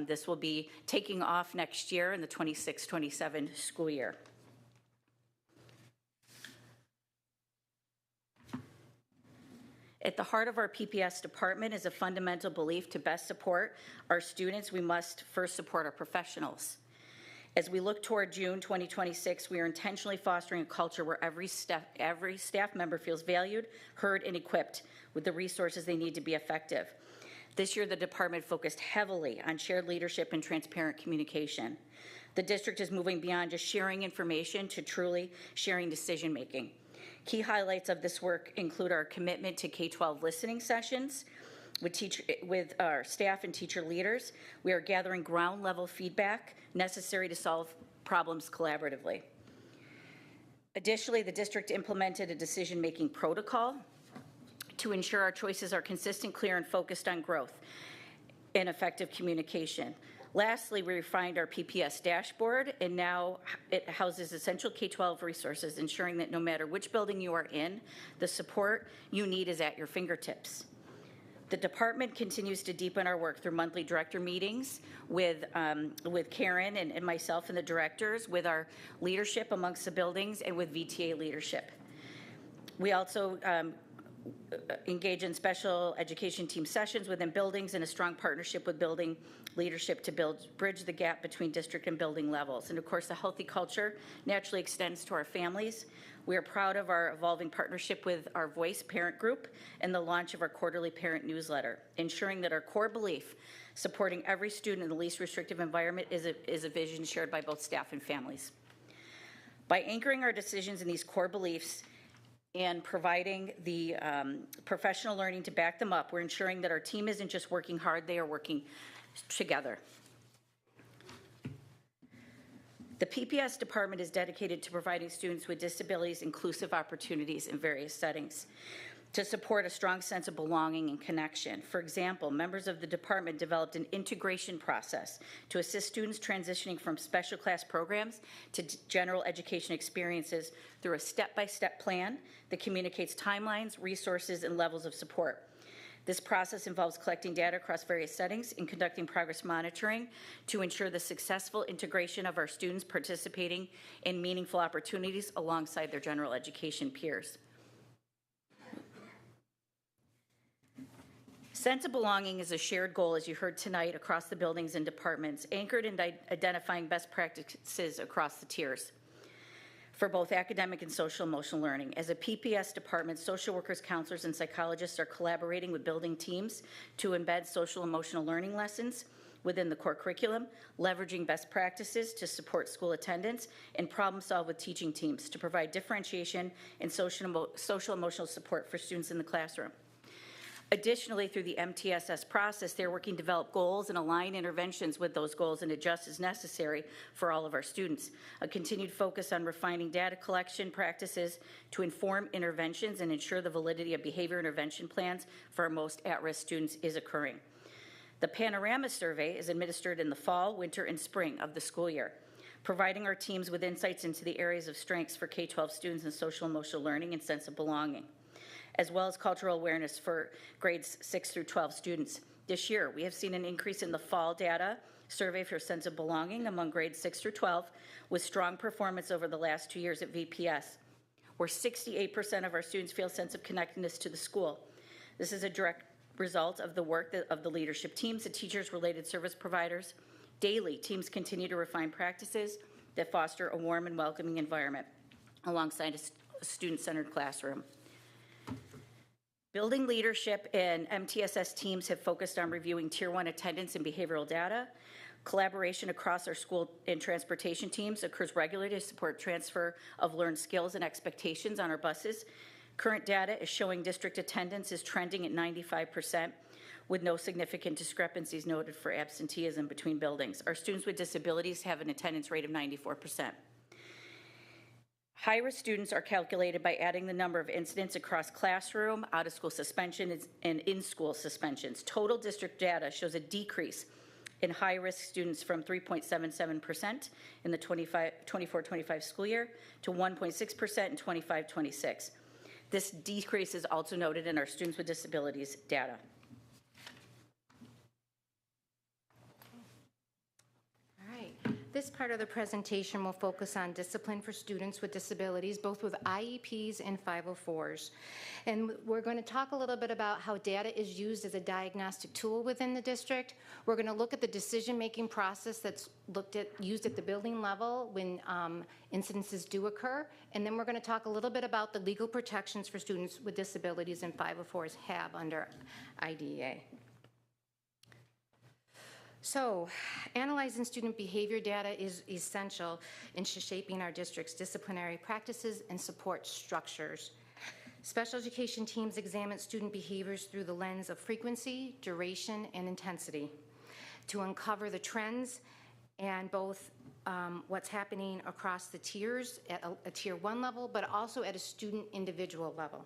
this will be taking off next year in the 26-27 school year. At the heart of our PPS department is a fundamental belief to best support our students, we must first support our professionals. As we look toward June 2026, we are intentionally fostering a culture where every staff member feels valued, heard, and equipped with the resources they need to be effective. This year, the department focused heavily on shared leadership and transparent communication. The district is moving beyond just sharing information to truly sharing decision-making. Key highlights of this work include our commitment to K-12 listening sessions with our staff and teacher leaders. We are gathering ground-level feedback necessary to solve problems collaboratively. Additionally, the district implemented a decision-making protocol to ensure our choices are consistent, clear, and focused on growth and effective communication. Lastly, we refined our PPS dashboard, and now it houses essential K-12 resources, ensuring that no matter which building you are in, the support you need is at your fingertips. The department continues to deepen our work through monthly director meetings with Karen and myself and the directors, with our leadership amongst the buildings, and with VTA leadership. We also engage in special education team sessions within buildings and a strong partnership with building leadership to bridge the gap between district and building levels. And of course, a healthy culture naturally extends to our families. We are proud of our evolving partnership with our Voice parent group and the launch of our quarterly parent newsletter, ensuring that our core belief, supporting every student in the least restrictive environment, is a vision shared by both staff and families. By anchoring our decisions in these core beliefs and providing the professional learning to back them up, we're ensuring that our team isn't just working hard, they are working together. The PPS department is dedicated to providing students with disabilities inclusive opportunities in various settings to support a strong sense of belonging and connection. For example, members of the department developed an integration process to assist students transitioning from special class programs to general education experiences through a step-by-step plan that communicates timelines, resources, and levels of support. This process involves collecting data across various settings and conducting progress monitoring to ensure the successful integration of our students participating in meaningful opportunities alongside their general education peers. Sense of belonging is a shared goal, as you heard tonight, across the buildings and departments, anchored in identifying best practices across the tiers for both academic and social emotional learning. As a PPS department, social workers, counselors, and psychologists are collaborating with building teams to embed social emotional learning lessons within the core curriculum, leveraging best practices to support school attendance, and problem solve with teaching teams to provide differentiation and social emotional support for students in the classroom. Additionally, through the MTSS process, they're working to develop goals and align interventions with those goals and adjust as necessary for all of our students. A continued focus on refining data collection practices to inform interventions and ensure the validity of behavior intervention plans for our most at-risk students is occurring. The Panorama Survey is administered in the fall, winter, and spring of the school year, providing our teams with insights into the areas of strengths for K-12 students in social emotional learning and sense of belonging, as well as cultural awareness for grades 6 through 12 students. This year, we have seen an increase in the fall data survey for sense of belonging among grades 6 through 12, with strong performance over the last 2 years at VPS, where 68% of our students feel a sense of connectedness to the school. This is a direct result of the work of the leadership teams, the teachers, related service providers. Daily, teams continue to refine practices that foster a warm and welcoming environment alongside a student-centered classroom. Building leadership and MTSS teams have focused on reviewing Tier 1 attendance and behavioral data. Collaboration across our school and transportation teams occurs regularly to support transfer of learned skills and expectations on our buses. Current data is showing district attendance is trending at 95%, with no significant discrepancies noted for absenteeism between buildings. Our students with disabilities have an attendance rate of 94%. High-risk students are calculated by adding the number of incidents across classroom, out-of-school suspensions, and in-school suspensions. Total district data shows a decrease in high-risk students from 3.77% in the 24-25 school year to 1.6% in 25-26. This decrease is also noted in our students with disabilities data. This part of the presentation will focus on discipline for students with disabilities, both with IEPs and 504s. And we're going to talk a little bit about how data is used as a diagnostic tool within the district. We're going to look at the decision-making process that's used at the building level when incidences do occur. And then we're going to talk a little bit about the legal protections for students with disabilities and 504s have under IDEA. So, analyzing student behavior data is essential in shaping our district's disciplinary practices and support structures. Special education teams examine student behaviors through the lens of frequency, duration, and intensity to uncover the trends and both what's happening across the tiers at a Tier 1 level, but also at a student individual level.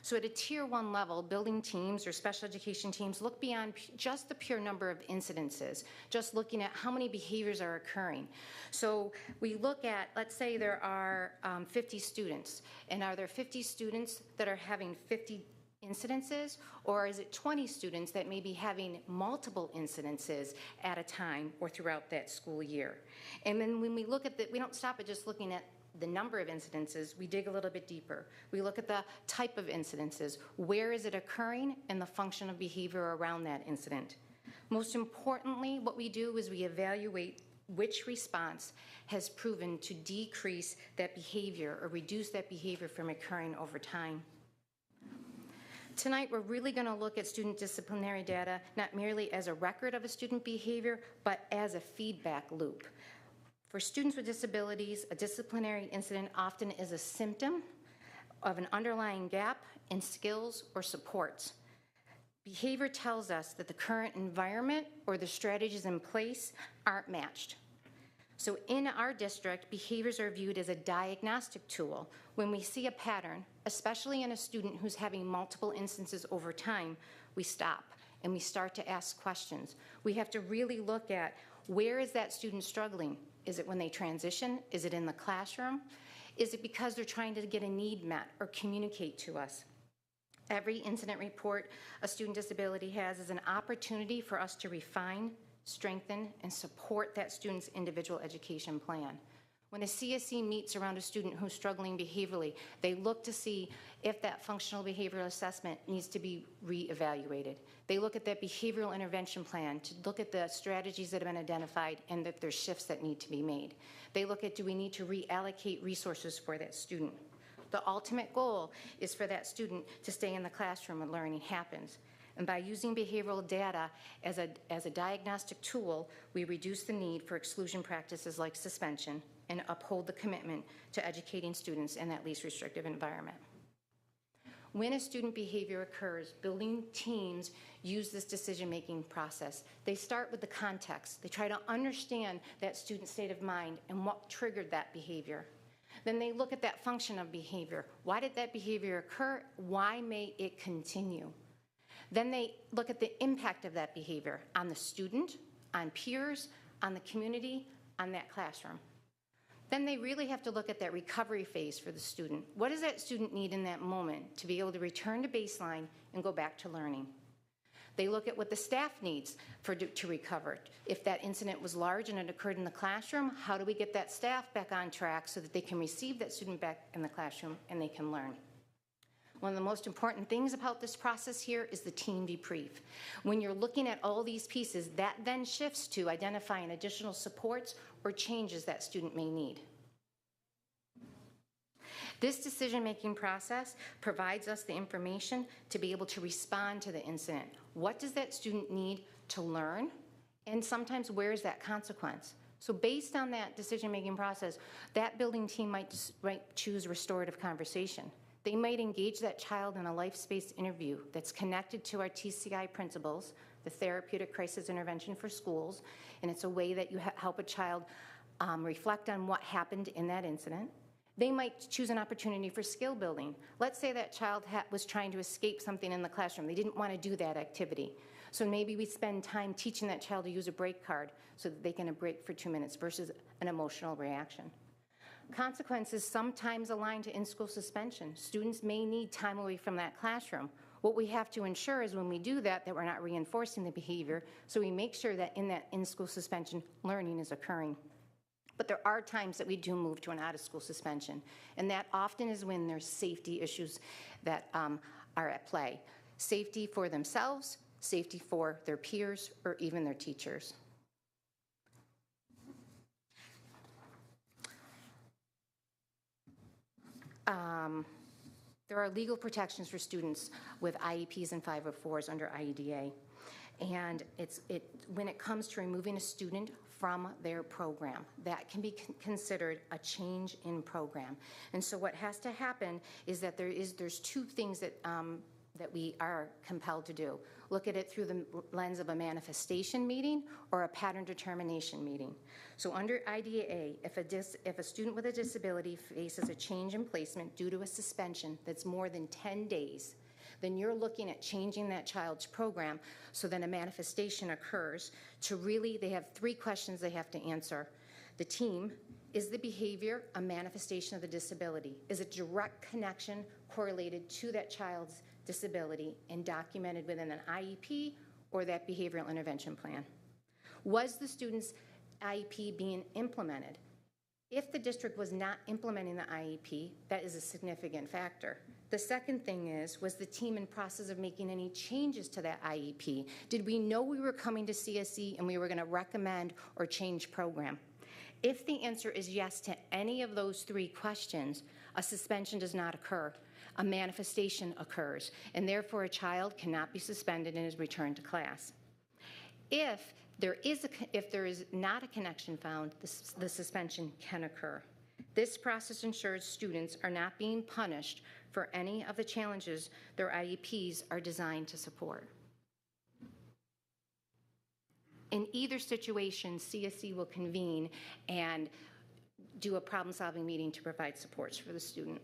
So at a Tier 1 level, building teams or special education teams look beyond just the pure number of incidences, just looking at how many behaviors are occurring. So we look at, let's say there are 50 students, and are there 50 students that are having 50 incidences, or is it 20 students that may be having multiple incidences at a time or throughout that school year? And then when we look at that, we don't stop at just looking at the number of incidences, we dig a little bit deeper. We look at the type of incidences, where is it occurring, and the function of behavior around that incident. Most importantly, what we do is we evaluate which response has proven to decrease that behavior or reduce that behavior from occurring over time. Tonight, we're really going to look at student disciplinary data not merely as a record of a student behavior, but as a feedback loop. For students with disabilities, a disciplinary incident often is a symptom of an underlying gap in skills or supports. Behavior tells us that the current environment or the strategies in place aren't matched. So in our district, behaviors are viewed as a diagnostic tool. When we see a pattern, especially in a student who's having multiple instances over time, we stop and we start to ask questions. We have to really look at, where is that student struggling? Is it when they transition? Is it in the classroom? Is it because they're trying to get a need met or communicate to us? Every incident report a student disability has is an opportunity for us to refine, strengthen, and support that student's individual education plan. When a CSE meets around a student who's struggling behaviorally, they look to see if that functional behavioral assessment needs to be reevaluated. They look at that behavioral intervention plan to look at the strategies that have been identified and that there's shifts that need to be made. They look at, do we need to reallocate resources for that student? The ultimate goal is for that student to stay in the classroom when learning happens. And by using behavioral data as a diagnostic tool, we reduce the need for exclusion practices like suspension and uphold the commitment to educating students in that least restrictive environment. When a student behavior occurs, building teams use this decision-making process. They start with the context. They try to understand that student's state of mind and what triggered that behavior. Then they look at that function of behavior. Why did that behavior occur? Why may it continue? Then they look at the impact of that behavior on the student, on peers, on the community, on that classroom. Then they really have to look at that recovery phase for the student. What does that student need in that moment to be able to return to baseline and go back to learning? They look at what the staff needs to recover. If that incident was large and it occurred in the classroom, how do we get that staff back on track so that they can receive that student back in the classroom and they can learn? One of the most important things about this process here is the team debrief. When you're looking at all these pieces, that then shifts to identifying additional supports or changes that student may need. This decision-making process provides us the information to be able to respond to the incident. What does that student need to learn? And sometimes where is that consequence? So based on that decision-making process, that building team might choose restorative conversation. They might engage that child in a life-space interview that's connected to our TCI principles, the Therapeutic Crisis Intervention for Schools, and it's a way that you help a child reflect on what happened in that incident. They might choose an opportunity for skill building. Let's say that child was trying to escape something in the classroom. They didn't want to do that activity. So maybe we spend time teaching that child to use a break card so that they can break for 2 minutes versus an emotional reaction. Consequences sometimes align to in-school suspension. Students may need time away from that classroom. What we have to ensure is when we do that we're not reinforcing the behavior, so we make sure that in that in-school suspension, learning is occurring. But there are times that we do move to an out-of-school suspension, and that often is when there's safety issues that are at play. Safety for themselves, safety for their peers, or even their teachers. There are legal protections for students with IEPs and 504s under IEDA. And when it comes to removing a student from their program, that can be considered a change in program. And so what has to happen is that there's two things that we are compelled to do. Look at it through the lens of a manifestation meeting or a pattern determination meeting. So under IDEA, if a student with a disability faces a change in placement due to a suspension that's more than 10 days, then you're looking at changing that child's program so then a manifestation occurs to really, they have 3 questions they have to answer. The team, is the behavior a manifestation of the disability? Is it direct connection correlated to that child's disability and documented within an IEP or that behavioral intervention plan? Was the student's IEP being implemented? If the district was not implementing the IEP, that is a significant factor. The second thing is, was the team in process of making any changes to that IEP? Did we know we were coming to CSE and we were going to recommend or change program? If the answer is yes to any of those 3 questions, a suspension does not occur. A manifestation occurs, and therefore a child cannot be suspended and is returned to class. If there is not a connection found, the suspension can occur. This process ensures students are not being punished for any of the challenges their IEPs are designed to support. In either situation, CSE will convene and do a problem-solving meeting to provide supports for the student.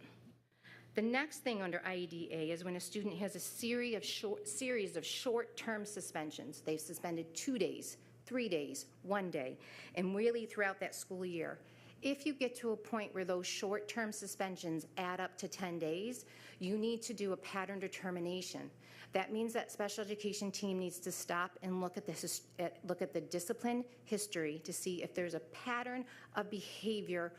The next thing under IEDA is when a student has a series of short-term suspensions. They've suspended 2 days, 3 days, 1 day, and really throughout that school year. if you get to a point where those short-term suspensions add up to 10 days, you need to do a pattern determination. That means that special education team needs to stop and look at the discipline history to see if there's a pattern of behavior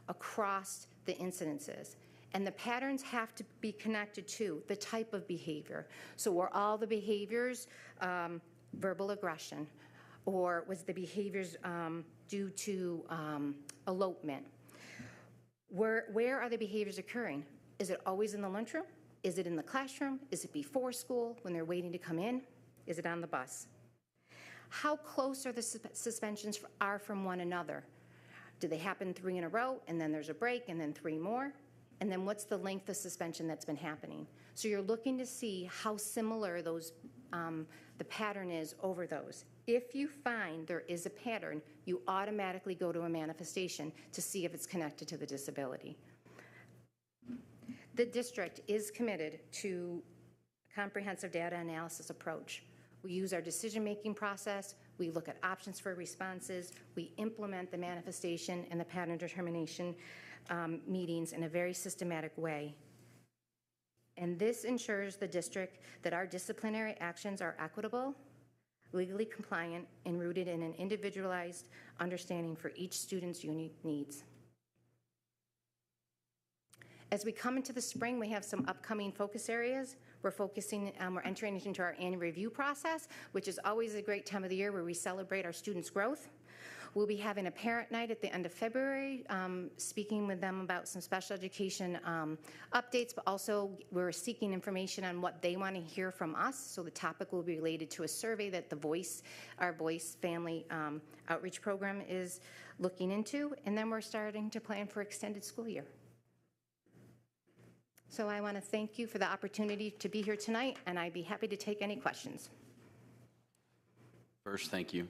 across the incidences. And the patterns have to be connected to the type of behavior. So were all the behaviors verbal aggression, or was the behaviors due to elopement? Where are the behaviors occurring? Is it always in the lunchroom? Is it in the classroom? Is it before school when they're waiting to come in? Is it on the bus? How close are the suspensions are from one another? Do they happen 3 in a row and then there's a break and then 3 more? And then what's the length of suspension that's been happening? So you're looking to see how similar those the pattern is over those. If you find there is a pattern, you automatically go to a manifestation to see if it's connected to the disability. The district is committed to a comprehensive data analysis approach. We use our decision-making process, we look at options for responses, we implement the manifestation and the pattern determination meetings in a very systematic way. And this ensures the district that our disciplinary actions are equitable, legally compliant, and rooted in an individualized understanding for each student's unique needs. As we come into the spring, we have some upcoming focus areas. We're entering into our annual review process, which is always a great time of the year where we celebrate our students' growth. We'll be having a parent night at the end of February, speaking with them about some special education updates, but also we're seeking information on what they want to hear from us. So the topic will be related to a survey that our Voice Family Outreach Program is looking into, and then we're starting to plan for extended school year. So I want to thank you for the opportunity to be here tonight, and I'd be happy to take any questions. First, thank you.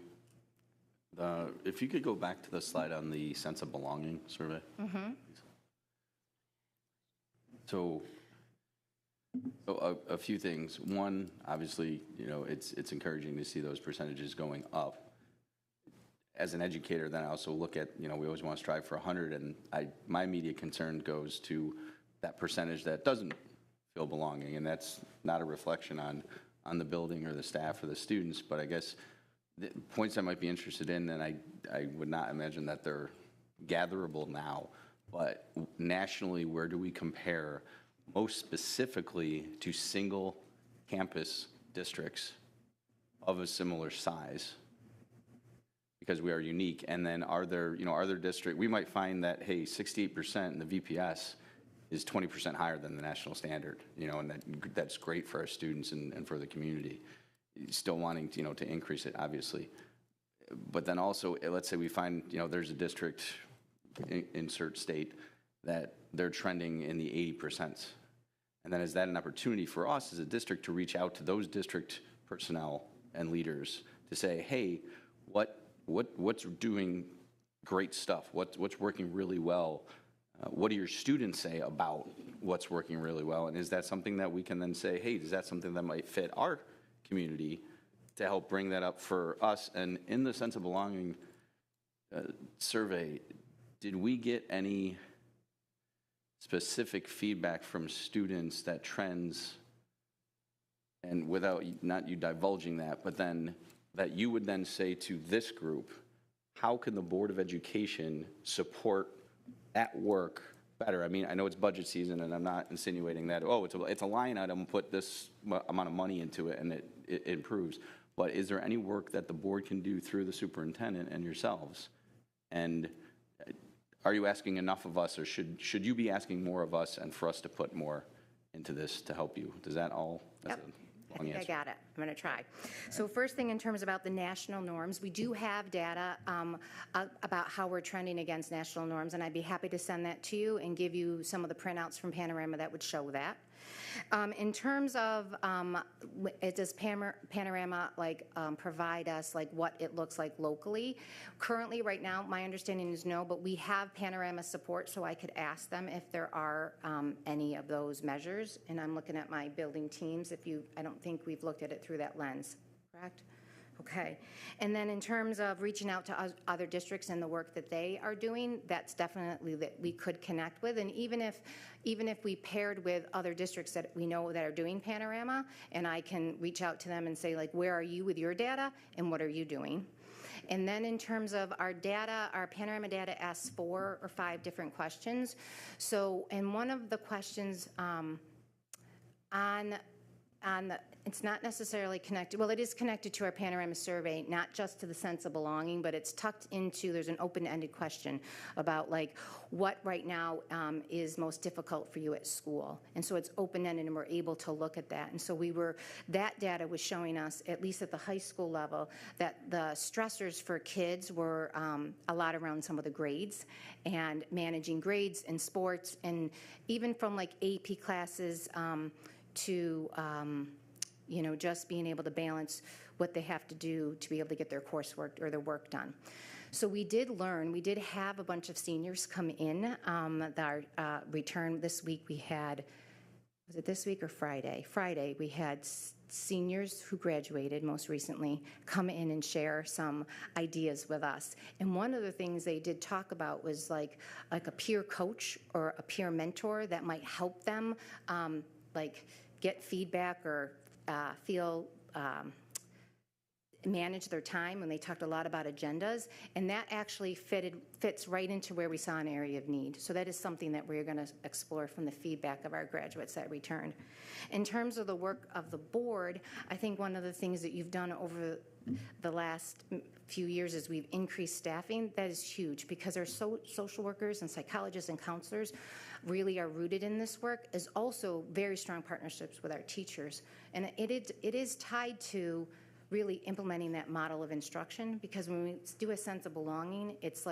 If you could go back to the slide on the sense of belonging survey. Mm-hmm. So a few things. One, obviously, it's encouraging to see those percentages going up. As an educator, then I also look at, we always want to strive for 100, and my immediate concern goes to that percentage that doesn't feel belonging, and that's not a reflection on the building or the staff or the students, but I guess the points I might be interested in, and I would not imagine that they're gatherable now, but nationally, where do we compare most specifically to single campus districts of a similar size? Because we are unique, and then are there districts, we might find that, hey, 68% in the VPS is 20% higher than the national standard, and that's great for our students and for the community. Still wanting to increase it, obviously. But then also, let's say we find, there's a district, insert state, that they're trending in the 80%. And then is that an opportunity for us as a district to reach out to those district personnel and leaders to say, hey, what's doing great stuff? What's working really well? What do your students say about what's working really well? And is that something that we can then say, hey, is that something that might fit our community to help bring that up for us? And in the sense of belonging survey, did we get any specific feedback from students that trends, and without not you divulging that, but then that you would then say to this group, how can the Board of Education support at work better? I mean, I know it's budget season, and I'm not insinuating that, it's a line item, put this amount of money into it, and it improves. But is there any work that the board can do through the superintendent and yourselves? And are you asking enough of us, or should you be asking more of us and for us to put more into this to help you? Does that all? Yep. I think I got it. I'm going to try. So first thing in terms about the national norms, we do have data about how we're trending against national norms, and I'd be happy to send that to you and give you some of the printouts from Panorama that would show that. In terms of, does Panorama provide us what it looks like locally? Currently, right now, my understanding is no, but we have Panorama support, so I could ask them if there are any of those measures. And I'm looking at my building teams. I don't think we've looked at it through that lens, correct? Okay. And then in terms of reaching out to other districts and the work that they are doing, that's definitely that we could connect with. And even if we paired with other districts that we know that are doing Panorama, and I can reach out to them and say, like, where are you with your data and what are you doing? And then in terms of our data, our Panorama data asks 4 or 5 different questions. So, and one of the questions it's not necessarily connected, well, it is connected to our Panorama survey, not just to the sense of belonging, but it's tucked into, there's an open-ended question about like what right now is most difficult for you at school. And so it's open-ended and we're able to look at that. And so that data was showing us, at least at the high school level, that the stressors for kids were a lot around some of the grades and managing grades and sports, and even from like AP classes to just being able to balance what they have to do to be able to get their coursework or their work done. So we did have a bunch of seniors come in. Our return this week, we had, was it this week or Friday? Friday, we had seniors who graduated most recently come in and share some ideas with us. And one of the things they did talk about was like a peer coach or a peer mentor that might help them get feedback or manage their time. And they talked a lot about agendas, and that actually fits right into where we saw an area of need. So that is something that we're going to explore from the feedback of our graduates that returned. In terms of the work of the board, I think one of the things that you've done over the last few years is we've increased staffing. That is huge because our social workers and psychologists and counselors really are rooted in this work, is also very strong partnerships with our teachers. And it is tied to really implementing that model of instruction, because when we do a sense of belonging, it's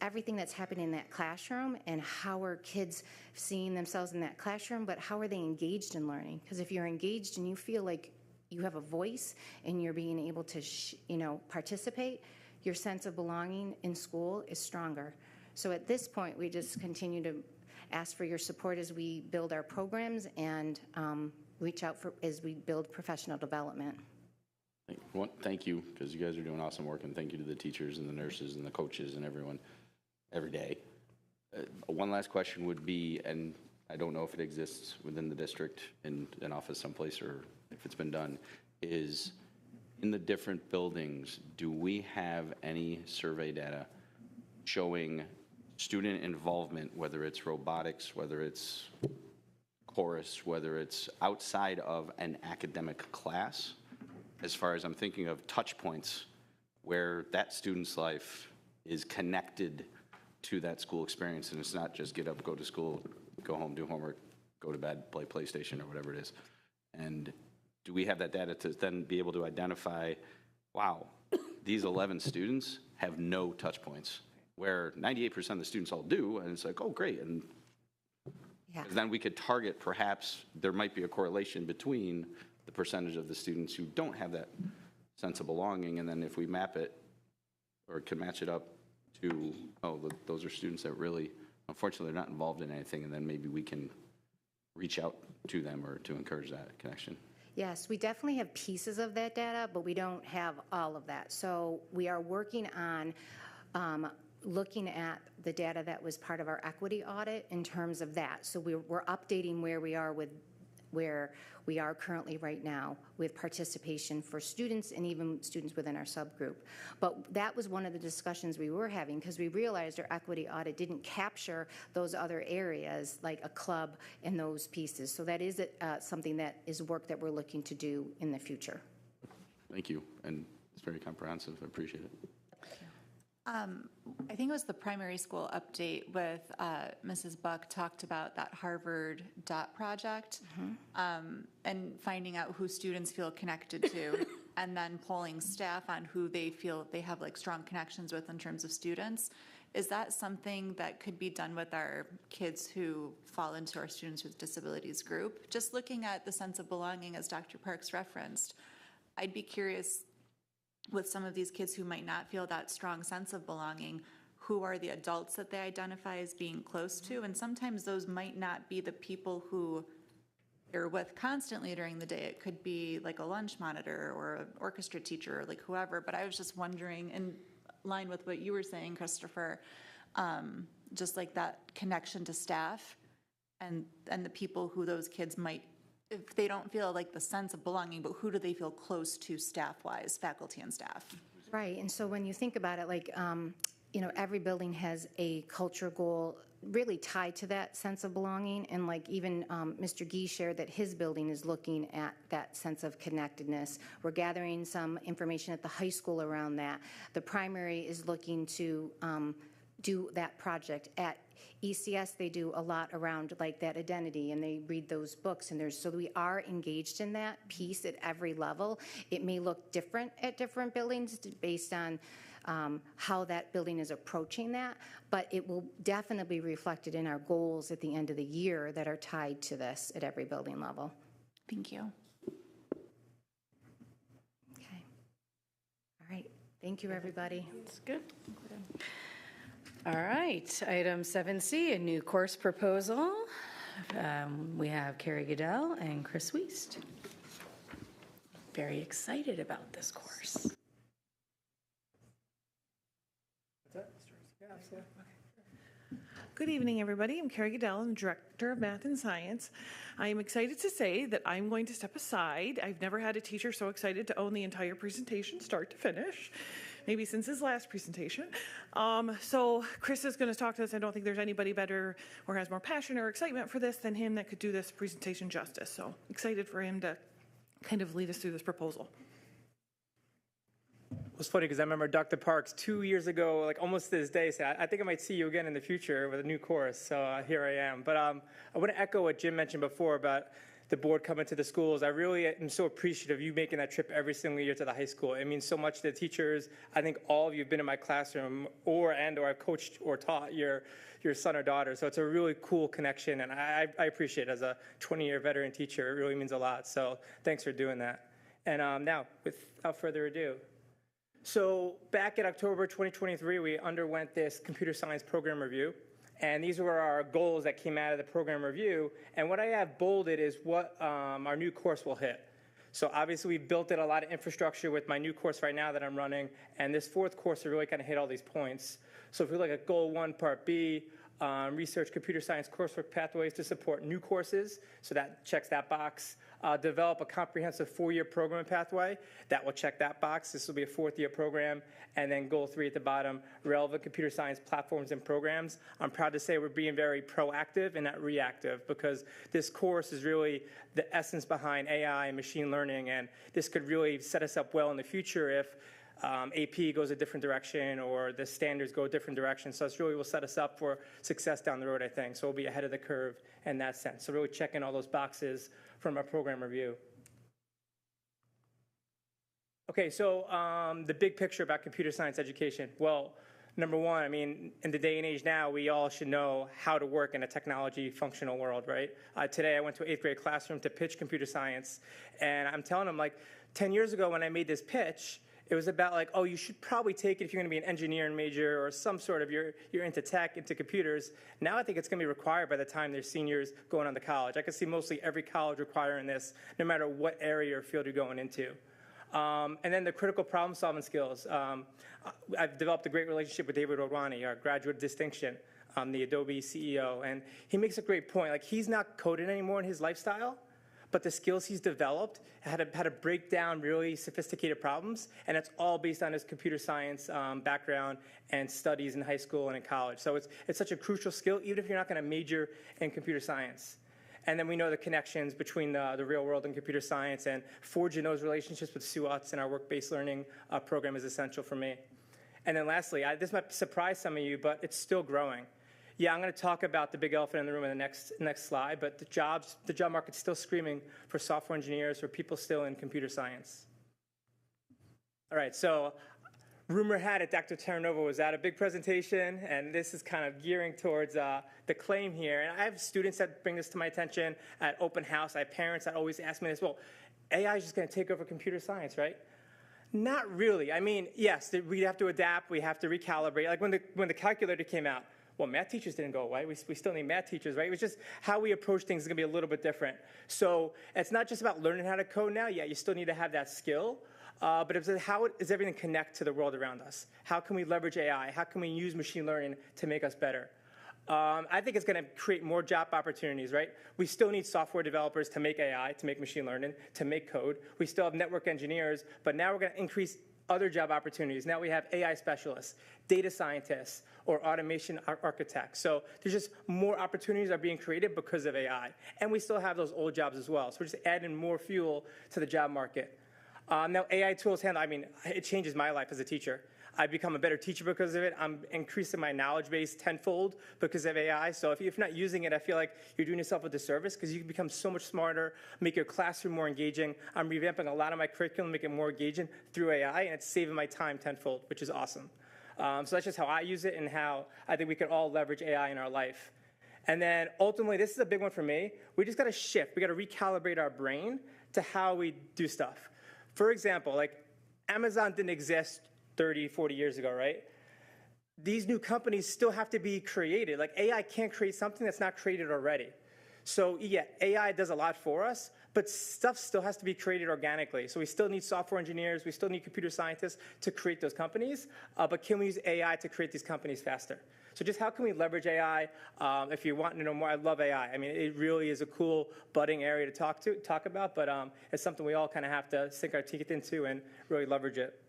everything that's happening in that classroom and how are kids seeing themselves in that classroom, but how are they engaged in learning? Because if you're engaged and you feel like you have a voice and you're being able to participate, your sense of belonging in school is stronger. So at this point, we just continue to ask for your support as we build our programs and reach out as we build professional development. Thank you, because you guys are doing awesome work, and thank you to the teachers and the nurses and the coaches and everyone every day. One last question would be, and I don't know if it exists within the district in an office someplace or if it's been done, is in the different buildings, do we have any survey data showing student involvement, whether it's robotics, whether it's chorus, whether it's outside of an academic class? As far as I'm thinking of touch points where that student's life is connected to that school experience, and it's not just get up, go to school, go home, do homework, go to bed, play PlayStation or whatever it is. And do we have that data to then be able to identify, wow, these 11 students have no touch points, where 98% of the students all do, and it's like, oh, great. And then we could target, perhaps there might be a correlation between the percentage of the students who don't have that sense of belonging, and then if we map it or can match it up to, those are students that really, unfortunately, they're not involved in anything, and then maybe we can reach out to them or to encourage that connection. Yes, we definitely have pieces of that data, but we don't have all of that. So we are working on looking at the data that was part of our equity audit in terms of that. So we're updating where we are currently right now with participation for students and even students within our subgroup. But that was one of the discussions we were having, because we realized our equity audit didn't capture those other areas like a club and those pieces. So that is something that is work that we're looking to do in the future. Thank you, and it's very comprehensive. I appreciate it. I think it was the primary school update with Mrs. Buck talked about that Harvard DOT project, and finding out who students feel connected to and then polling staff on who they feel they have like strong connections with in terms of students. Is that something that could be done with our kids who fall into our students with disabilities group? Just looking at the sense of belonging, as Dr. Parks referenced, I'd be curious, with some of these kids who might not feel that strong sense of belonging, who are the adults that they identify as being close to? And sometimes those might not be the people who you're with constantly during the day. It could be like a lunch monitor or an orchestra teacher, or like whoever. But I was just wondering, in line with what you were saying, Christopher, just like that connection to staff and the people who those kids might, if they don't feel like the sense of belonging, but who do they feel close to staff-wise, faculty and staff? Right, and so when you think about it, like, every building has a culture goal really tied to that sense of belonging, and like even Mr. Gee shared that his building is looking at that sense of connectedness. We're gathering some information at the high school around that. The primary is looking to do that project. At ECS, they do a lot around like that identity, and they read those books, and so we are engaged in that piece at every level. It may look different at different buildings based on how that building is approaching that, but it will definitely be reflected in our goals at the end of the year that are tied to this at every building level. Thank you. Okay. All right. Thank you, everybody. That's good. All right, item 7C, a new course proposal. We have Carrie Goodell and Chris Wiest. Very excited about this course. Good evening, everybody. I'm Carrie Goodell. I'm the Director of Math and Science. I am excited to say that I'm going to step aside. I've never had a teacher so excited to own the entire presentation, start to finish, maybe since his last presentation. So Chris is going to talk to us. I don't think there's anybody better or has more passion or excitement for this than him that could do this presentation justice. So excited for him to kind of lead us through this proposal. It was funny because I remember Dr. Parks 2 years ago, like almost to this day, said, I think I might see you again in the future with a new course. So here I am. But I want to echo what Jim mentioned before about the board coming to the schools. I really am so appreciative of you making that trip every single year to the high school. It means so much to the teachers. I think all of you have been in my classroom or I've coached or taught your son or daughter. So it's a really cool connection. And I appreciate it as a 20-year veteran teacher. It really means a lot. So thanks for doing that. And now, without further ado, so back in October 2023, we underwent this computer science program review, and these were our goals that came out of the program review. And what I have bolded is what our new course will hit. So obviously we built in a lot of infrastructure with my new course right now that I'm running, and this fourth course will really kind of hit all these points. So if we look at Goal 1, Part B, research computer science coursework pathways to support new courses, so that checks that box. Develop a comprehensive 4-year program pathway. That will check that box. This will be a 4th-year program. And then Goal 3 at the bottom, relevant computer science platforms and programs. I'm proud to say we're being very proactive and not reactive because this course is really the essence behind AI and machine learning. And this could really set us up well in the future if AP goes a different direction or the standards go a different direction. So this really will set us up for success down the road, I think. So we'll be ahead of the curve in that sense. So really checking all those boxes from our program review. Okay, so the big picture about computer science education. Well, number one, I mean, in the day and age now, we all should know how to work in a technology functional world, right? Today I went to an 8th grade classroom to pitch computer science, and I'm telling them, like, 10 years ago when I made this pitch, it was about like, oh, you should probably take it if you're going to be an engineering major or some sort of you're into tech, into computers. Now I think it's going to be required by the time they're seniors going on to college. I can see mostly every college requiring this, no matter what area or field you're going into. And then the critical problem-solving skills. I've developed a great relationship with David Rodwani, our graduate distinction, the Adobe CEO, and he makes a great point. Like, he's not coding anymore in his lifestyle, but the skills he's developed, how to break down really sophisticated problems, and it's all based on his computer science background and studies in high school and in college. So it's such a crucial skill, even if you're not going to major in computer science. And then we know the connections between the real world and computer science, and forging those relationships with SUATs in our work-based learning program is essential for me. And then lastly, this might surprise some of you, but it's still growing. Yeah, I'm going to talk about the big elephant in the room in the next slide, but the job market's still screaming for software engineers, for people still in computer science. All right, so rumor had it Dr. Terranova was at a big presentation, and this is kind of gearing towards the claim here. And I have students that bring this to my attention at open house. I have parents that always ask me this, well, AI is just going to take over computer science, right? Not really. I mean, yes, we have to adapt. We have to recalibrate. Like when the calculator came out, Well, math teachers didn't go away. We still need math teachers, right? It was just how we approach things is going to be a little bit different. So it's not just about learning how to code now. Yeah, you still need to have that skill. But it's how does everything connect to the world around us? How can we leverage AI? How can we use machine learning to make us better? I think it's going to create more job opportunities, right? We still need software developers to make AI, to make machine learning, to make code. We still have network engineers, but now we're going to increase other job opportunities. Now we have AI specialists, data scientists, or automation architects. So there's just more opportunities are being created because of AI. And we still have those old jobs as well. So we're just adding more fuel to the job market. Now AI tools it changes my life as a teacher. I've become a better teacher because of it. I'm increasing my knowledge base tenfold because of AI. So if you're not using it, I feel like you're doing yourself a disservice because you can become so much smarter, make your classroom more engaging. I'm revamping a lot of my curriculum, making it more engaging through AI, and it's saving my time tenfold, which is awesome. So that's just how I use it and how I think we can all leverage AI in our life. And then ultimately, this is a big one for me. We just got to shift. We got to recalibrate our brain to how we do stuff. For example, like Amazon didn't exist 30, 40 years ago, right? These new companies still have to be created. Like AI can't create something that's not created already. So yeah, AI does a lot for us, but stuff still has to be created organically. So we still need software engineers, we still need computer scientists to create those companies, but can we use AI to create these companies faster? So just how can we leverage AI? If you want to know more, I love AI. I mean, it really is a cool budding area to talk about, but it's something we all kind of have to sink our teeth into and really leverage it.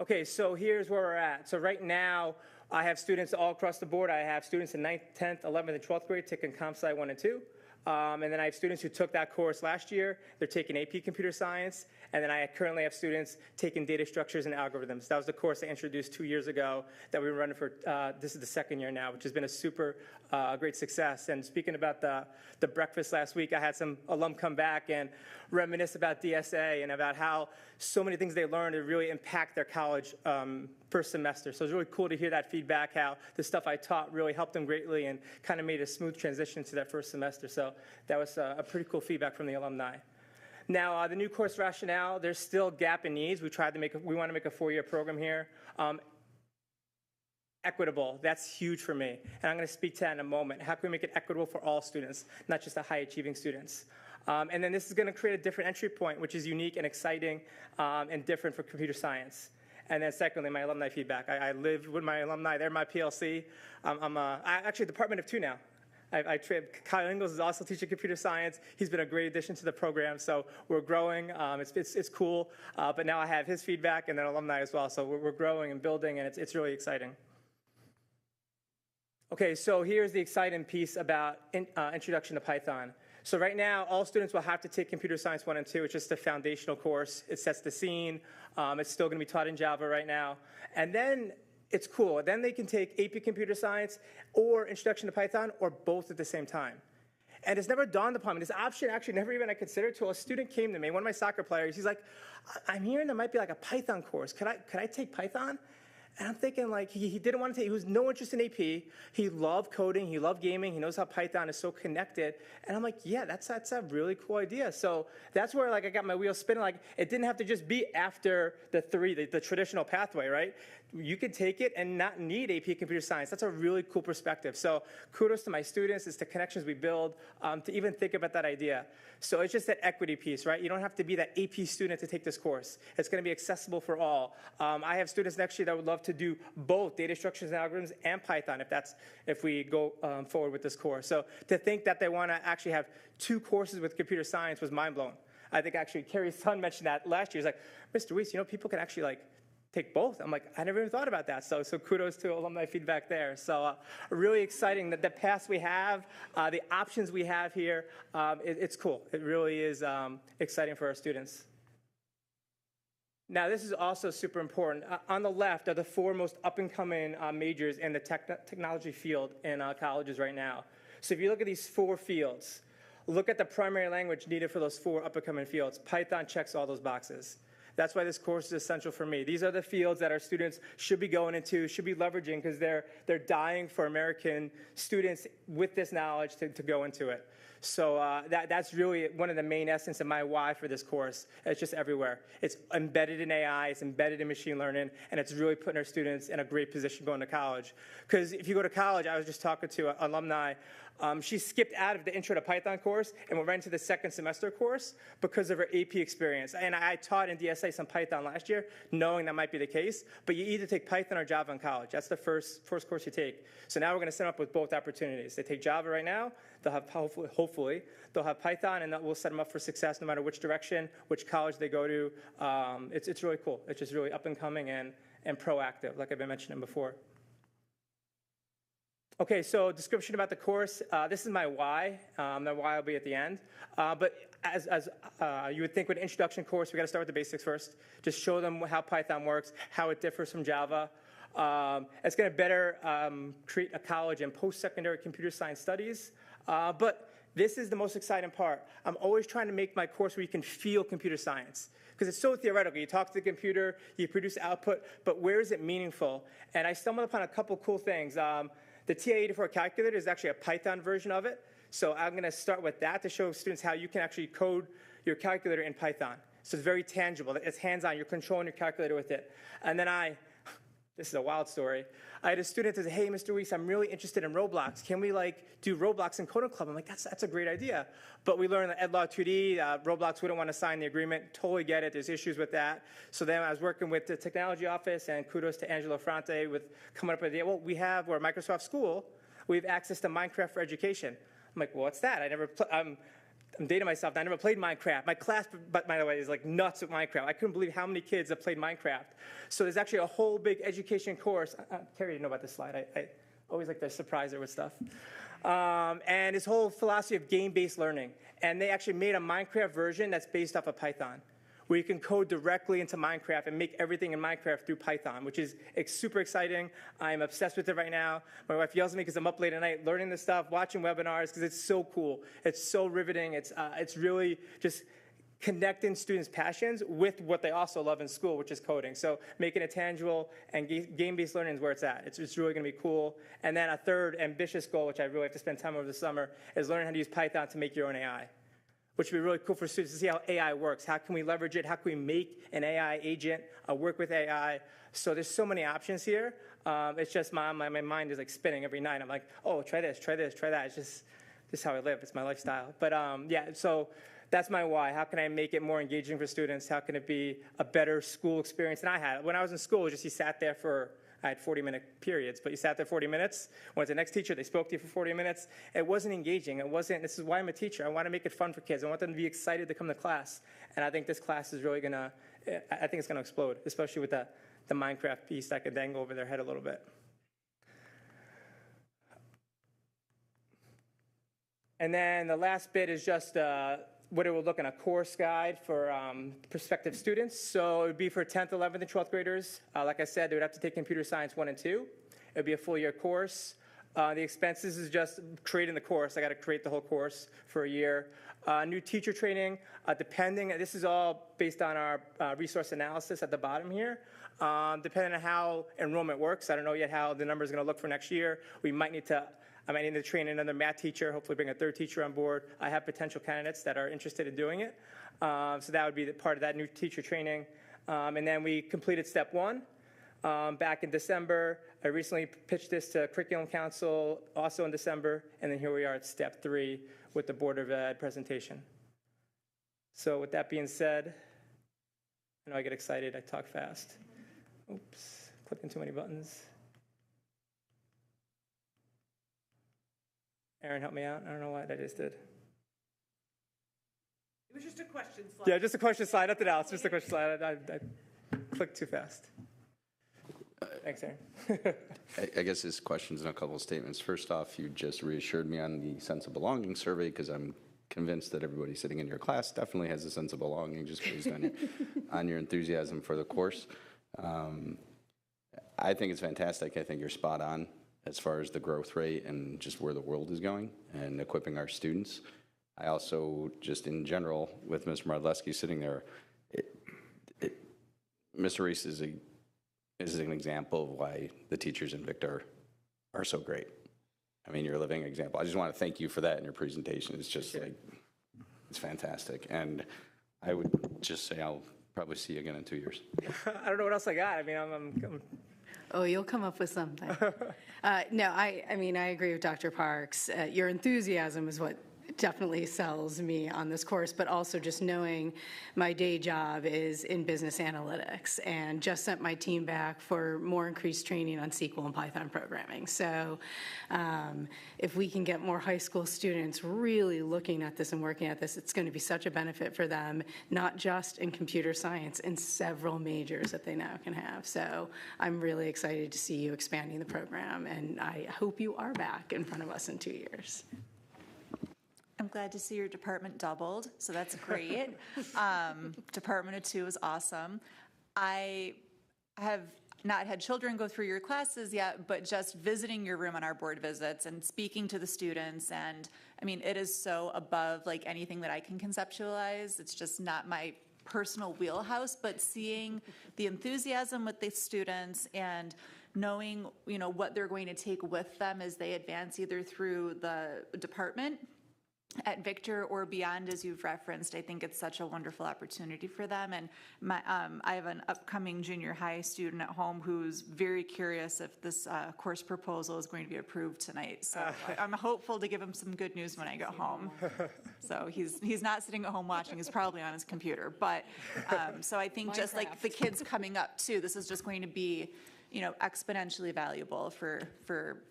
Okay, so here's where we're at. So right now, I have students all across the board. I have students in 9th, 10th, 11th, and 12th grade taking Comp Sci 1 and 2. And then I have students who took that course last year. They're taking AP Computer Science. And then I currently have students taking Data Structures and Algorithms. That was the course I introduced 2 years ago that we were running for, this is the second year now, which has been a super great success. And speaking about the breakfast last week, I had some alum come back and reminisce about DSA and about how so many things they learned to really impact their college first semester. So it was really cool to hear that feedback, how the stuff I taught really helped them greatly and kind of made a smooth transition to that first semester. So that was a pretty cool feedback from the alumni. Now, the new course rationale, there's still gap in needs. We want to make a 4-year program here. Equitable, that's huge for me. And I'm going to speak to that in a moment. How can we make it equitable for all students, not just the high-achieving students? And then this is going to create a different entry point, which is unique and exciting and different for computer science. And then secondly, my alumni feedback. I live with my alumni. They're my PLC. I'm actually a department of 2 now. Kyle Ingalls is also teaching computer science. He's been a great addition to the program, so we're growing. It's cool, but now I have his feedback and then alumni as well. So we're growing and building, and it's really exciting. Okay, so here's the exciting piece about Introduction to Python. So right now, all students will have to take Computer Science 1 and 2. It's just a foundational course. It sets the scene. It's still going to be taught in Java right now. And then it's cool. Then they can take AP Computer Science or Introduction to Python or both at the same time. And it's never dawned upon me. This option actually never even I considered until a student came to me, one of my soccer players. He's like, I'm hearing there might be like a Python course. Could I take Python? And I'm thinking, like, he didn't want to take, he was no interest in AP. He loved coding, he loved gaming, he knows how Python is so connected. And I'm like, yeah, that's a really cool idea. So that's where, like, I got my wheels spinning. Like, it didn't have to just be after the traditional pathway, right? You could take it and not need AP Computer Science. That's a really cool perspective. So kudos to my students. It's the connections we build to even think about that idea. So it's just that equity piece, right? You don't have to be that AP student to take this course. It's going to be accessible for all. I have students next year that would love to do both data structures and algorithms and Python if we go forward with this course. So to think that they want to actually have 2 courses with computer science was mind-blowing. I think actually Carrie's son mentioned that last year. He's like, Mr. Weiss, people can actually like take both. I'm like, I never even thought about that. So kudos to alumni feedback there. So really exciting that the paths we have, the options we have here, it's cool. It really is exciting for our students. Now, this is also super important. On the left are the 4 most up-and-coming majors in the technology field in colleges right now. So if you look at these 4 fields, look at the primary language needed for those 4 up-and-coming fields. Python checks all those boxes. That's why this course is essential for me. These are the fields that our students should be going into, should be leveraging, because they're dying for American students with this knowledge to go into it. So that's really one of the main essence of my why for this course. It's just everywhere. It's embedded in AI, it's embedded in machine learning, and it's really putting our students in a great position going to college. Because if you go to college, I was just talking to an alumni, she skipped out of the Intro to Python course and went right into the second semester course because of her AP experience. And I taught in DSA some Python last year, knowing that might be the case, but you either take Python or Java in college. That's the first course you take. So now we're going to set them up with both opportunities. They take Java right now, they'll have, hopefully, they'll have Python, and we'll set them up for success no matter which direction, which college they go to. It's really cool. It's just really up and coming and proactive, like I've been mentioning before. Okay, so description about the course. This is my why. The why will be at the end. But as you would think with an introduction course, we got to start with the basics first. Just show them how Python works, how it differs from Java. It's going to better create a college in post-secondary computer science studies. But this is the most exciting part. I'm always trying to make my course where you can feel computer science. Because it's so theoretical. You talk to the computer, you produce output, but where is it meaningful? And I stumbled upon a couple cool things. The TA84 calculator is actually a Python version of it. So I'm going to start with that to show students how you can actually code your calculator in Python. So it's very tangible. It's hands-on. You're controlling your calculator with it. And then this is a wild story. I had a student that said, hey, Mr. Weiss, I'm really interested in Roblox. Can we do Roblox in Coding Club? I'm like, that's a great idea. But we learned that EdLaw 2D, Roblox wouldn't want to sign the agreement. Totally get it. There's issues with that. So then I was working with the technology office, and kudos to Angelo Fronte with coming up with the idea. Well, we're Microsoft School. We have access to Minecraft for education. I'm like, well, what's that? I'm dating myself. I never played Minecraft. My class, by the way, is like nuts with Minecraft. I couldn't believe how many kids have played Minecraft. So there's actually a whole big education course. Carrie didn't know about this slide. I always like to surprise her with stuff. And this whole philosophy of game-based learning. And they actually made a Minecraft version that's based off of Python, where you can code directly into Minecraft and make everything in Minecraft through Python, which is super exciting. I'm obsessed with it right now. My wife yells at me because I'm up late at night learning this stuff, watching webinars, because it's so cool. It's so riveting. It's really just connecting students' passions with what they also love in school, which is coding. So making it tangible and game-based learning is where it's at. It's really going to be cool. And then a third ambitious goal, which I really have to spend time over the summer, is learning how to use Python to make your own AI, which would be really cool for students to see how AI works. How can we leverage it? How can we make an AI agent work with AI? So there's so many options here. It's just my mind is like spinning every night. I'm like, oh, try this, try this, try that. It's just how I live. It's my lifestyle. But yeah, so that's my why. How can I make it more engaging for students? How can it be a better school experience than I had? When I was in school, it was just you sat there I had 40-minute periods, but you sat there 40 minutes, went to the next teacher, they spoke to you for 40 minutes. It wasn't engaging. This is why I'm a teacher. I want to make it fun for kids. I want them to be excited to come to class. And I think this class is really I think it's going to explode, especially with the Minecraft piece that could dangle over their head a little bit. And then the last bit is just what it would look in a course guide for prospective students. So it would be for 10th, 11th, and 12th graders. Like I said, they would have to take Computer Science 1 and 2. It would be a full-year course. The expenses is just creating the course. I got to create the whole course for a year. New teacher training, this is all based on our resource analysis at the bottom here. Depending on how enrollment works, I don't know yet how the number is going to look for next year. I might need to train another math teacher, hopefully bring a third teacher on board. I have potential candidates that are interested in doing it. So that would be part of that new teacher training. And then we completed step 1 back in December. I recently pitched this to Curriculum Council also in December. And then here we are at step 3 with the Board of Ed presentation. So with that being said, I know I get excited, I talk fast. Oops, clicking too many buttons. Aaron, help me out. I don't know what I just did. It was just a question slide. Yeah, just a question slide. Nothing else. Just a question slide. I clicked too fast. Thanks, Aaron. I guess this question's in a couple of statements. First off, you just reassured me on the sense of belonging survey because I'm convinced that everybody sitting in your class definitely has a sense of belonging just based on your enthusiasm for the course. I think it's fantastic. I think you're spot on as far as the growth rate and just where the world is going and equipping our students. I also, just in general, with Mr. Mardleski sitting there, Mr. Reese is an example of why the teachers in Victor are so great. I mean, you're a living example. I just want to thank you for that in your presentation. It's just like, it's fantastic. And I would just say I'll probably see you again in 2 years. I don't know what else I got. I mean, I'm Oh, you'll come up with something. No, I mean, I agree with Dr. Parks. Your enthusiasm is what definitely sells me on this course, but also just knowing my day job is in business analytics, and just sent my team back for more increased training on SQL and Python programming. So if we can get more high school students really looking at this and working at this, it's going to be such a benefit for them, not just in computer science, in several majors that they now can have. So I'm really excited to see you expanding the program, and I hope you are back in front of us in 2 years. I'm glad to see your department doubled, so that's great. Department of 2 is awesome. I have not had children go through your classes yet, but just visiting your room on our board visits and speaking to the students, and I mean, it is so above like anything that I can conceptualize. It's just not my personal wheelhouse, but seeing the enthusiasm with the students and knowing, you know, what they're going to take with them as they advance either through the department at Victor or beyond, as you've referenced. I think it's such a wonderful opportunity for them. And I have an upcoming junior high student at home who's very curious if this course proposal is going to be approved tonight. So I'm hopeful to give him some good news when I get home. So he's not sitting at home watching, he's probably on his computer. But so I think just like the kids coming up too, this is just going to be, you know, exponentially valuable for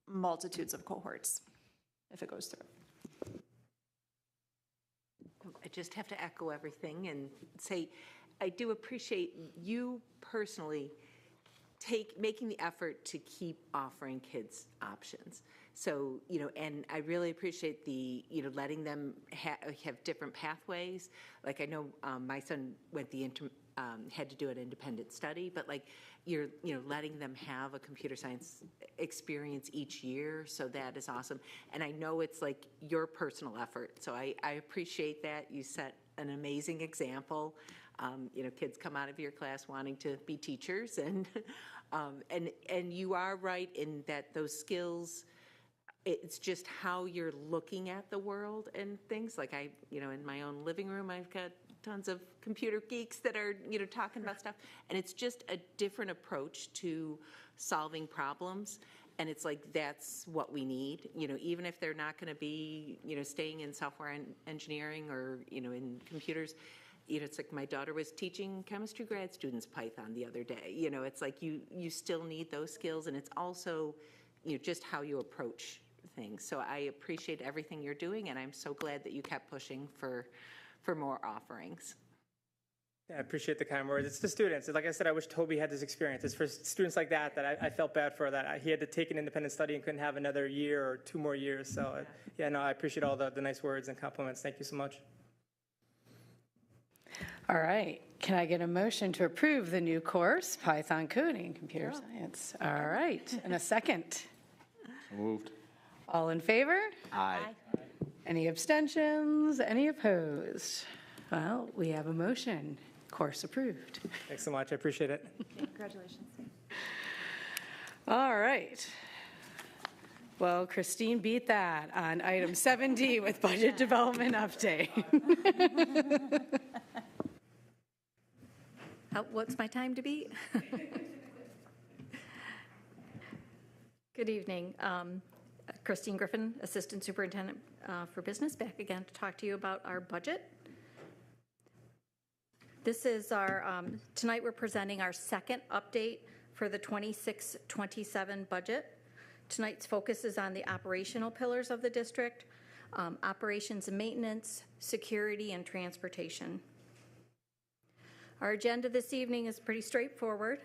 multitudes of cohorts if it goes through. I just have to echo everything and say, I do appreciate you personally making the effort to keep offering kids options. So, you know, and I really appreciate the, you know, letting them have different pathways. Like I know my son went had to do an independent study, but like you're, you know, letting them have a computer science experience each year. So that is awesome. And I know it's like your personal effort. So I appreciate that. You set an amazing example. You know, kids come out of your class wanting to be teachers, and you are right in that those skills, it's just how you're looking at the world and things. Like you know, in my own living room, I've got tons of computer geeks that are, you know, talking about stuff, and it's just a different approach to solving problems. And it's like, that's what we need, you know, even if they're not going to be, you know, staying in software engineering or, you know, in computers. You know, it's like my daughter was teaching chemistry grad students Python the other day. You know, it's like you still need those skills, and it's also, you know, just how you approach things. So I appreciate everything you're doing, and I'm so glad that you kept pushing for more offerings. Yeah, I appreciate the kind words. It's the students. Like I said, I wish Toby had this experience. It's for students like that I felt bad for, that he had to take an independent study and couldn't have another year or 2 more years. So yeah, no, I appreciate all the nice words and compliments. Thank you so much. All right. Can I get a motion to approve the new course, Python Coding, Computer Science? All right. And a second. Moved. All in favor? Aye. Any abstentions? Any opposed? Well, we have a motion. Course approved. Thanks so much. I appreciate it. Congratulations. All right. Well, Christine beat that on item 7D with budget development update. What's my time to beat? Good evening. Christine Griffin, Assistant Superintendent for Business, back again to talk to you about our budget. This is our, tonight we're presenting our second update for the 26-27 budget. Tonight's focus is on the operational pillars of the district, operations and maintenance, security, and transportation. Our agenda this evening is pretty straightforward.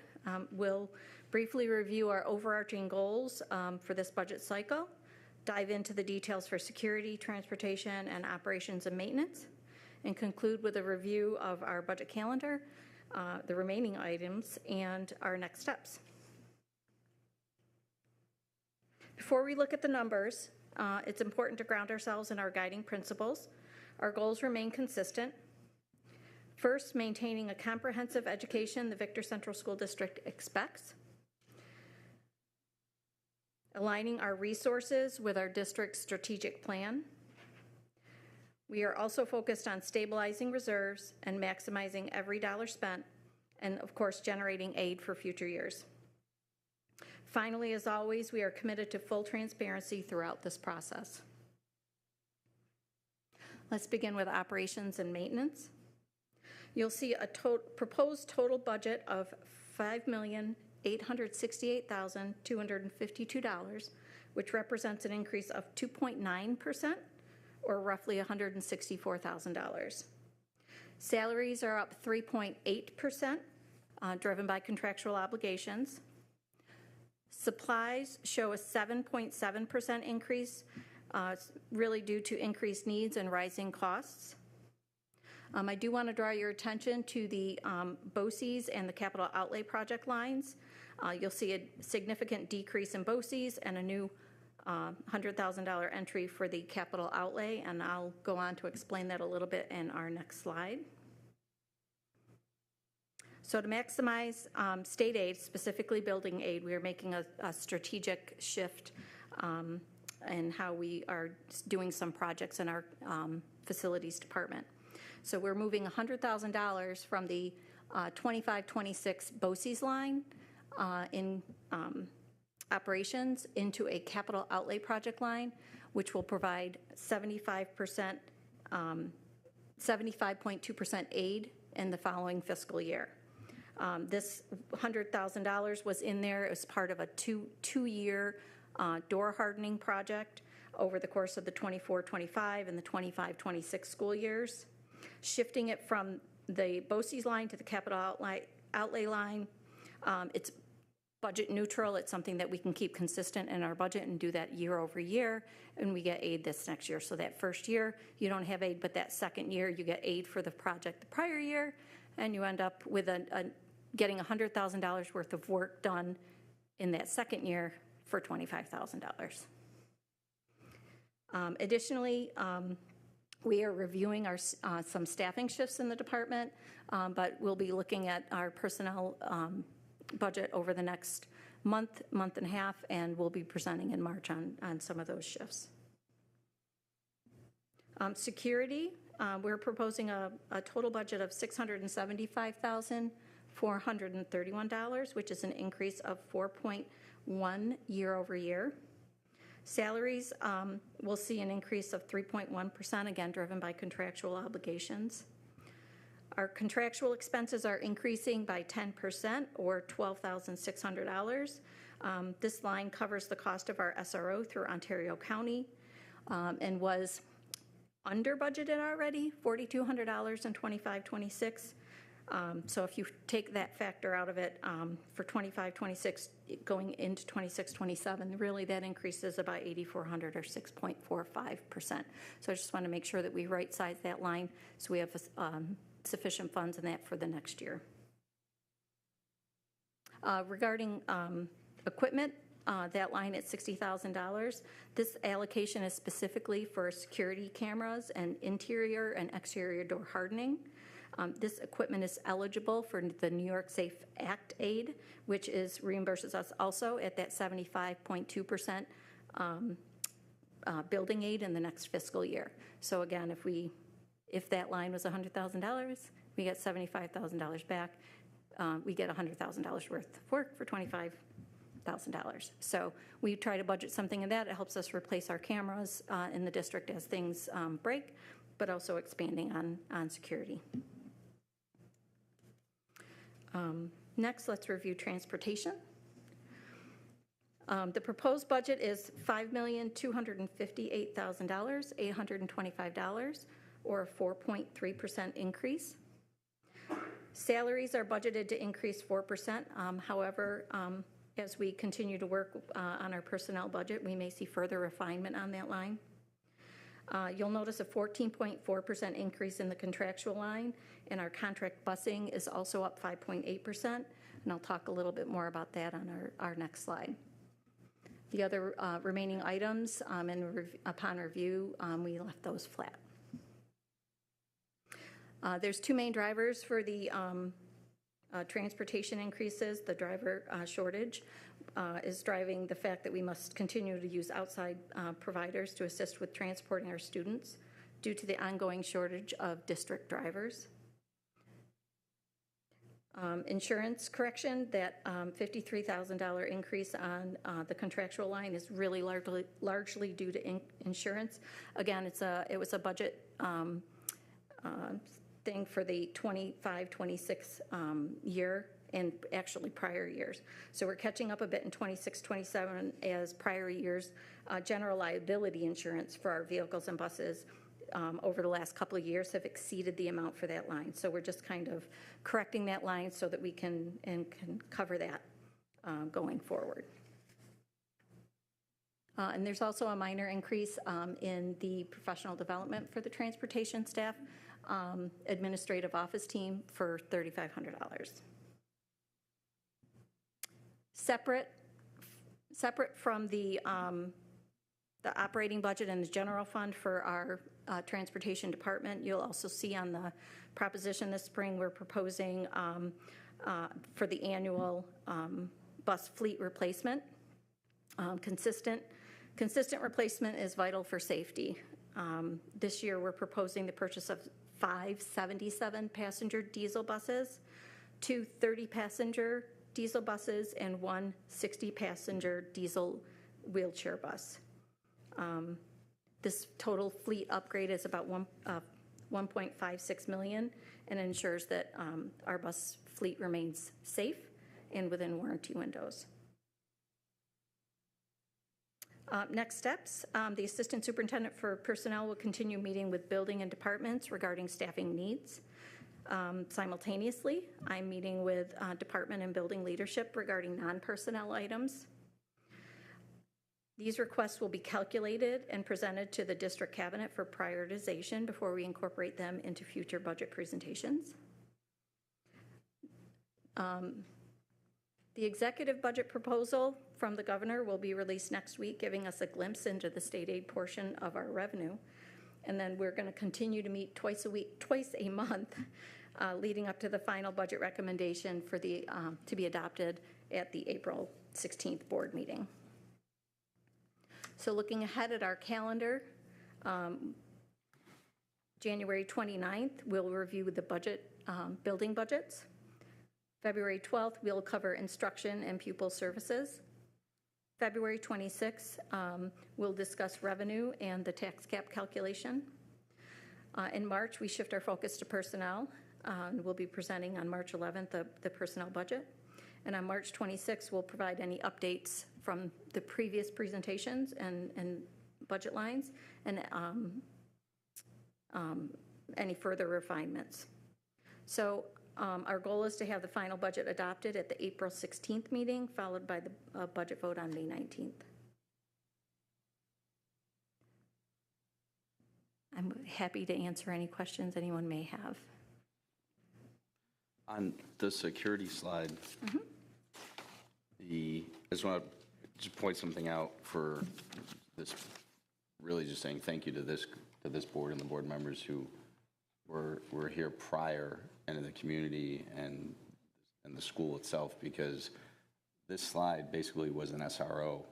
We'll briefly review our overarching goals for this budget cycle, dive into the details for security, transportation, and operations and maintenance, and conclude with a review of our budget calendar, the remaining items, and our next steps. Before we look at the numbers, it's important to ground ourselves in our guiding principles. Our goals remain consistent. First, maintaining a comprehensive education the Victor Central School District expects. aligning our resources with our district's strategic plan. We are also focused on stabilizing reserves and maximizing every dollar spent, and of course, generating aid for future years. Finally, as always, we are committed to full transparency throughout this process. Let's begin with operations and maintenance. You'll see a proposed total budget of $5,868,252, which represents an increase of 2.9%, or roughly $164,000. Salaries are up 3.8%, driven by contractual obligations. Supplies show a 7.7% increase, really due to increased needs and rising costs. I do want to draw your attention to the BOCES and the capital outlay project lines. You'll see a significant decrease in BOCES and a new $100,000 entry for the capital outlay, and I'll go on to explain that a little bit in our next slide. So to maximize state aid, specifically building aid, we are making a strategic shift in how we are doing some projects in our facilities department. So we're moving $100,000 from the 25-26 BOCES line in operations into a capital outlay project line, which will provide 75.2% aid in the following fiscal year. This $100,000 was in there as part of a two-year door hardening project over the course of the 24-25 and the 25-26 school years. Shifting it from the BOCES line to the capital outlay line, it's budget neutral. It's something that we can keep consistent in our budget and do that year over year, and we get aid this next year. So that first year, you don't have aid, but that second year, you get aid for the project the prior year, and you end up with getting $100,000 worth of work done in that second year for $25,000. Additionally, we are reviewing our some staffing shifts in the department, but we'll be looking at our personnel budget over the next month and a half, and we'll be presenting in March on some of those shifts. Security, we're proposing a total budget of $675,431, which is an increase of 4.1% year over year. Salaries, we'll see an increase of 3.1%, again driven by contractual obligations. Our contractual expenses are increasing by 10%, or $12,600. This line covers the cost of our SRO through Ontario County and was under budgeted already, $4,200 in 25-26. So if you take that factor out of it for 25-26 going into 26-27, really that increases about $8,400 or 6.45%. So I just want to make sure that we right-size that line so we have sufficient funds in that for the next year. Regarding equipment, that line at $60,000. This allocation is specifically for security cameras and interior and exterior door hardening. This equipment is eligible for the New York Safe Act aid, which reimburses us also at that 75.2% building aid in the next fiscal year. So again, if that line was $100,000, we get $75,000 back. We get $100,000 worth of work for $25,000. So we try to budget something in that. It helps us replace our cameras in the district as things break, but also expanding on security. Next, let's review transportation. The proposed budget is $5,258,825, or a 4.3% increase. Salaries are budgeted to increase 4%. However, as we continue to work on our personnel budget, we may see further refinement on that line. You'll notice a 14.4% increase in the contractual line, and our contract busing is also up 5.8%, and I'll talk a little bit more about that on our next slide. The other remaining items, upon review, we left those flat. There's two main drivers for the transportation increases, the driver shortage. is driving the fact that we must continue to use outside providers to assist with transporting our students due to the ongoing shortage of district drivers. Insurance correction, that $53,000 increase on the contractual line is really largely due to insurance. Again, it was a budget thing for the 25-26 year and actually prior years. So we're catching up a bit in 26-27 as prior years general liability insurance for our vehicles and buses over the last couple of years have exceeded the amount for that line. So we're just kind of correcting that line so that we can cover that going forward. And there's also a minor increase in the professional development for the transportation staff, administrative office team for $3,500. Separate from the operating budget and the general fund for our transportation department, you'll also see on the proposition this spring, we're proposing for the annual bus fleet replacement. Consistent replacement is vital for safety. This year, we're proposing the purchase of 5 77-passenger diesel buses, 2 30-passenger diesel buses, and 1 60-passenger diesel wheelchair bus. This total fleet upgrade is about $1.56 million and ensures that our bus fleet remains safe and within warranty windows. Next steps, the Assistant Superintendent for Personnel will continue meeting with building and departments regarding staffing needs. Simultaneously, I'm meeting with department and building leadership regarding non-personnel items. These requests will be calculated and presented to the district cabinet for prioritization before we incorporate them into future budget presentations. The executive budget proposal from the governor will be released next week, giving us a glimpse into the state aid portion of our revenue. And then we're going to continue to meet twice a month, leading up to the final budget recommendation for the to be adopted at the April 16th board meeting. So looking ahead at our calendar, January 29th, we'll review the budget, building budgets. February 12th, we'll cover instruction and pupil services. February 26th, we'll discuss revenue and the tax cap calculation. In March, we shift our focus to personnel. And we'll be presenting on March 11th the personnel budget. And on March 26th, we'll provide any updates from the previous presentations and budget lines and any further refinements. So our goal is to have the final budget adopted at the April 16th meeting, followed by the budget vote on May 19th. I'm happy to answer any questions anyone may have. On the security slide, I just want to just point something out for this, really just saying thank you to this board and the board members who were here prior and in the community and the school itself, because this slide basically was an SRO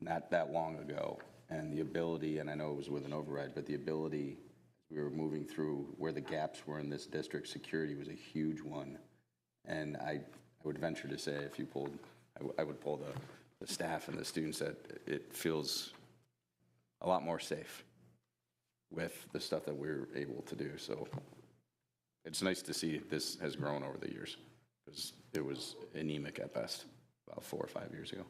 not that long ago, and the ability, and I know it was with an override, but the ability we were moving through where the gaps were in this district, security was a huge one. And I would venture to say if you pulled, I would pull the staff and the students that it feels a lot more safe with the stuff that we're able to do. So it's nice to see this has grown over the years, because it was anemic at best about 4 or 5 years ago.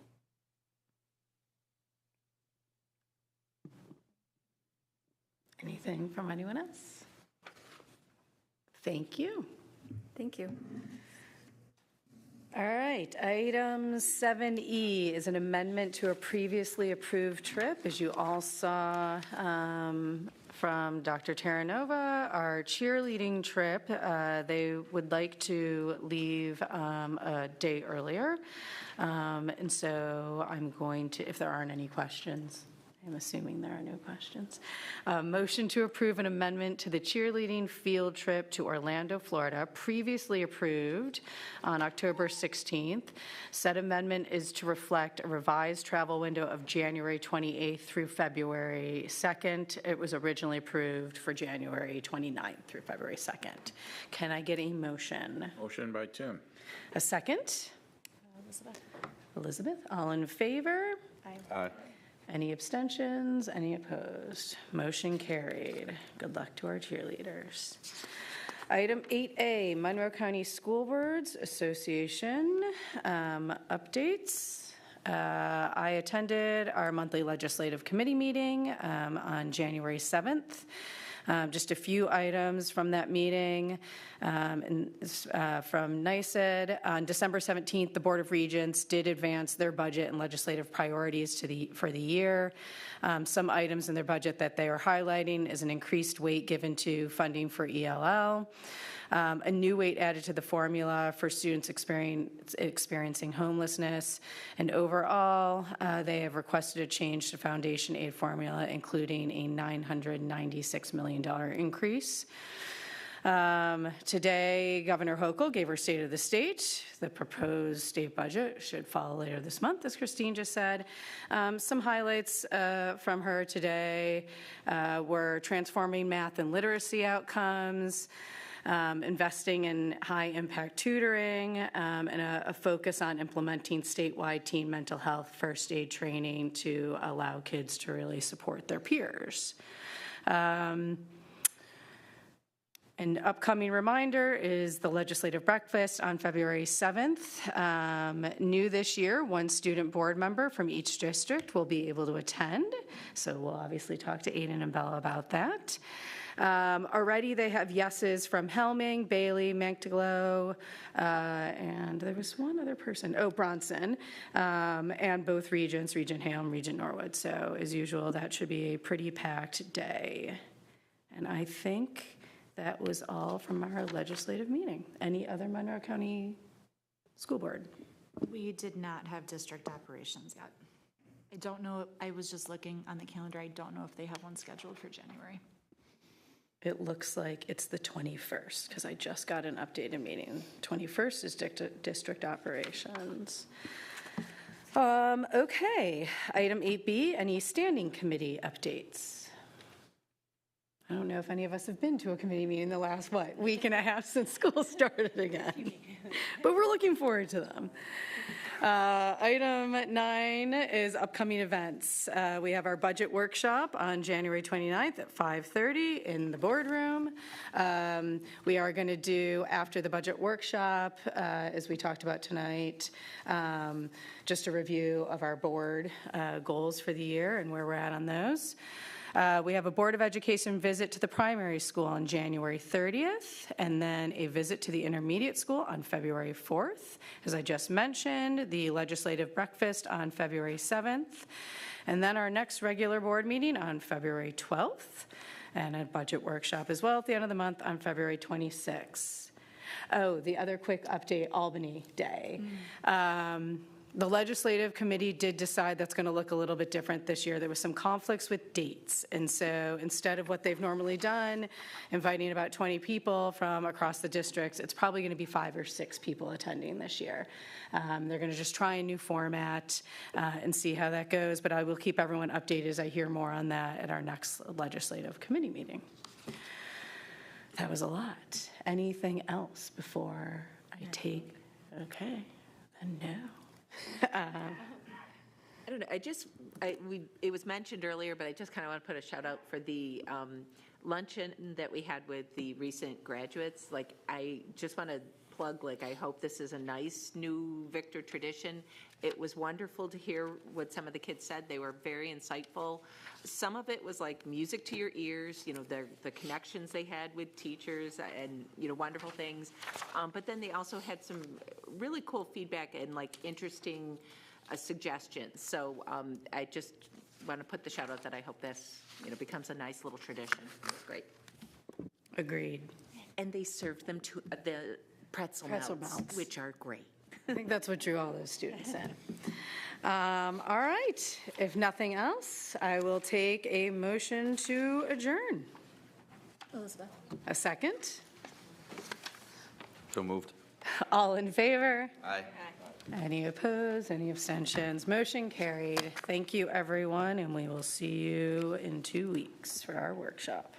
Anything from anyone else? Thank you. Thank you. All right, item 7E is an amendment to a previously approved trip. As you all saw from Dr. Terranova, our cheerleading trip, they would like to leave a day earlier. And so I'm going to, if there aren't any questions, I'm assuming there are no questions. Motion to approve an amendment to the cheerleading field trip to Orlando, Florida, previously approved on October 16th. Said amendment is to reflect a revised travel window of January 28th through February 2nd. It was originally approved for January 29th through February 2nd. Can I get a motion? Motion by Tim. A second? Elizabeth, all in favor? Aye. Any abstentions? Any opposed? Motion carried. Good luck to our cheerleaders. Item 8A, Monroe County School Boards Association updates. I attended our monthly legislative committee meeting on January 7th. Just a few items from that meeting. From NYSED, on December 17th, the Board of Regents did advance their budget and legislative priorities for the year. Some items in their budget that they are highlighting is an increased weight given to funding for ELL, a new weight added to the formula for students experiencing homelessness, and overall, they have requested a change to foundation aid formula, including a $996 million increase. Today, Governor Hochul gave her State of the State. The proposed state budget should follow later this month, as Christine just said. Some highlights from her today were transforming math and literacy outcomes, investing in high-impact tutoring, and a focus on implementing statewide teen mental health first aid training to allow kids to really support their peers. An upcoming reminder is the legislative breakfast on February 7th. New this year, one student board member from each district will be able to attend. So we'll obviously talk to Aiden and Bella about that. Already they have yeses from Helming, Bailey, Manctiglo, and there was one other person, Bronson, and both regions, Regent Halem, Regent Norwood. So as usual, that should be a pretty packed day. And I think that was all from our legislative meeting. Any other Monroe County School Board? We did not have district operations yet. I don't know, I was just looking on the calendar. I don't know if they have one scheduled for January. It looks like it's the 21st, because I just got an updated meeting. 21st is district operations. Okay, item 8B, any standing committee updates? I don't know if any of us have been to a committee meeting the last, week and a half since school started again. But we're looking forward to them. Item 9 is upcoming events. We have our budget workshop on January 29th at 5:30 in the boardroom. We are going to do, after the budget workshop, as we talked about tonight, just a review of our board goals for the year and where we're at on those. We have a Board of Education visit to the primary school on January 30th, and then a visit to the intermediate school on February 4th. As I just mentioned, the legislative breakfast on February 7th, and then our next regular board meeting on February 12th, and a budget workshop as well at the end of the month on February 26th. Oh, the other quick update, Albany Day. The legislative committee did decide that's going to look a little bit different this year. There was some conflicts with dates. And so instead of what they've normally done, inviting about 20 people from across the districts, it's probably going to be 5 or 6 people attending this year. They're going to just try a new format and see how that goes. But I will keep everyone updated as I hear more on that at our next legislative committee meeting. That was a lot. Anything else before I take? Okay, then no. I don't know. It was mentioned earlier, but I just kind of want to put a shout out for the luncheon that we had with the recent graduates. Like, I just want to plug, I hope this is a nice new Victor tradition. It was wonderful to hear what some of the kids said. They were very insightful. Some of it was like music to your ears, the connections they had with teachers and, wonderful things. But then they also had some really cool feedback and interesting suggestions. So I just want to put the shout out that I hope this, becomes a nice little tradition. It was great. Agreed. And they served them to the pretzel melts, which are great. I think that's what drew all those students in. All right, if nothing else, I will take a motion to adjourn. Elizabeth. A second? So moved. All in favor? Aye. Any opposed, any abstentions? Motion carried. Thank you, everyone, and we will see you in 2 weeks for our workshop.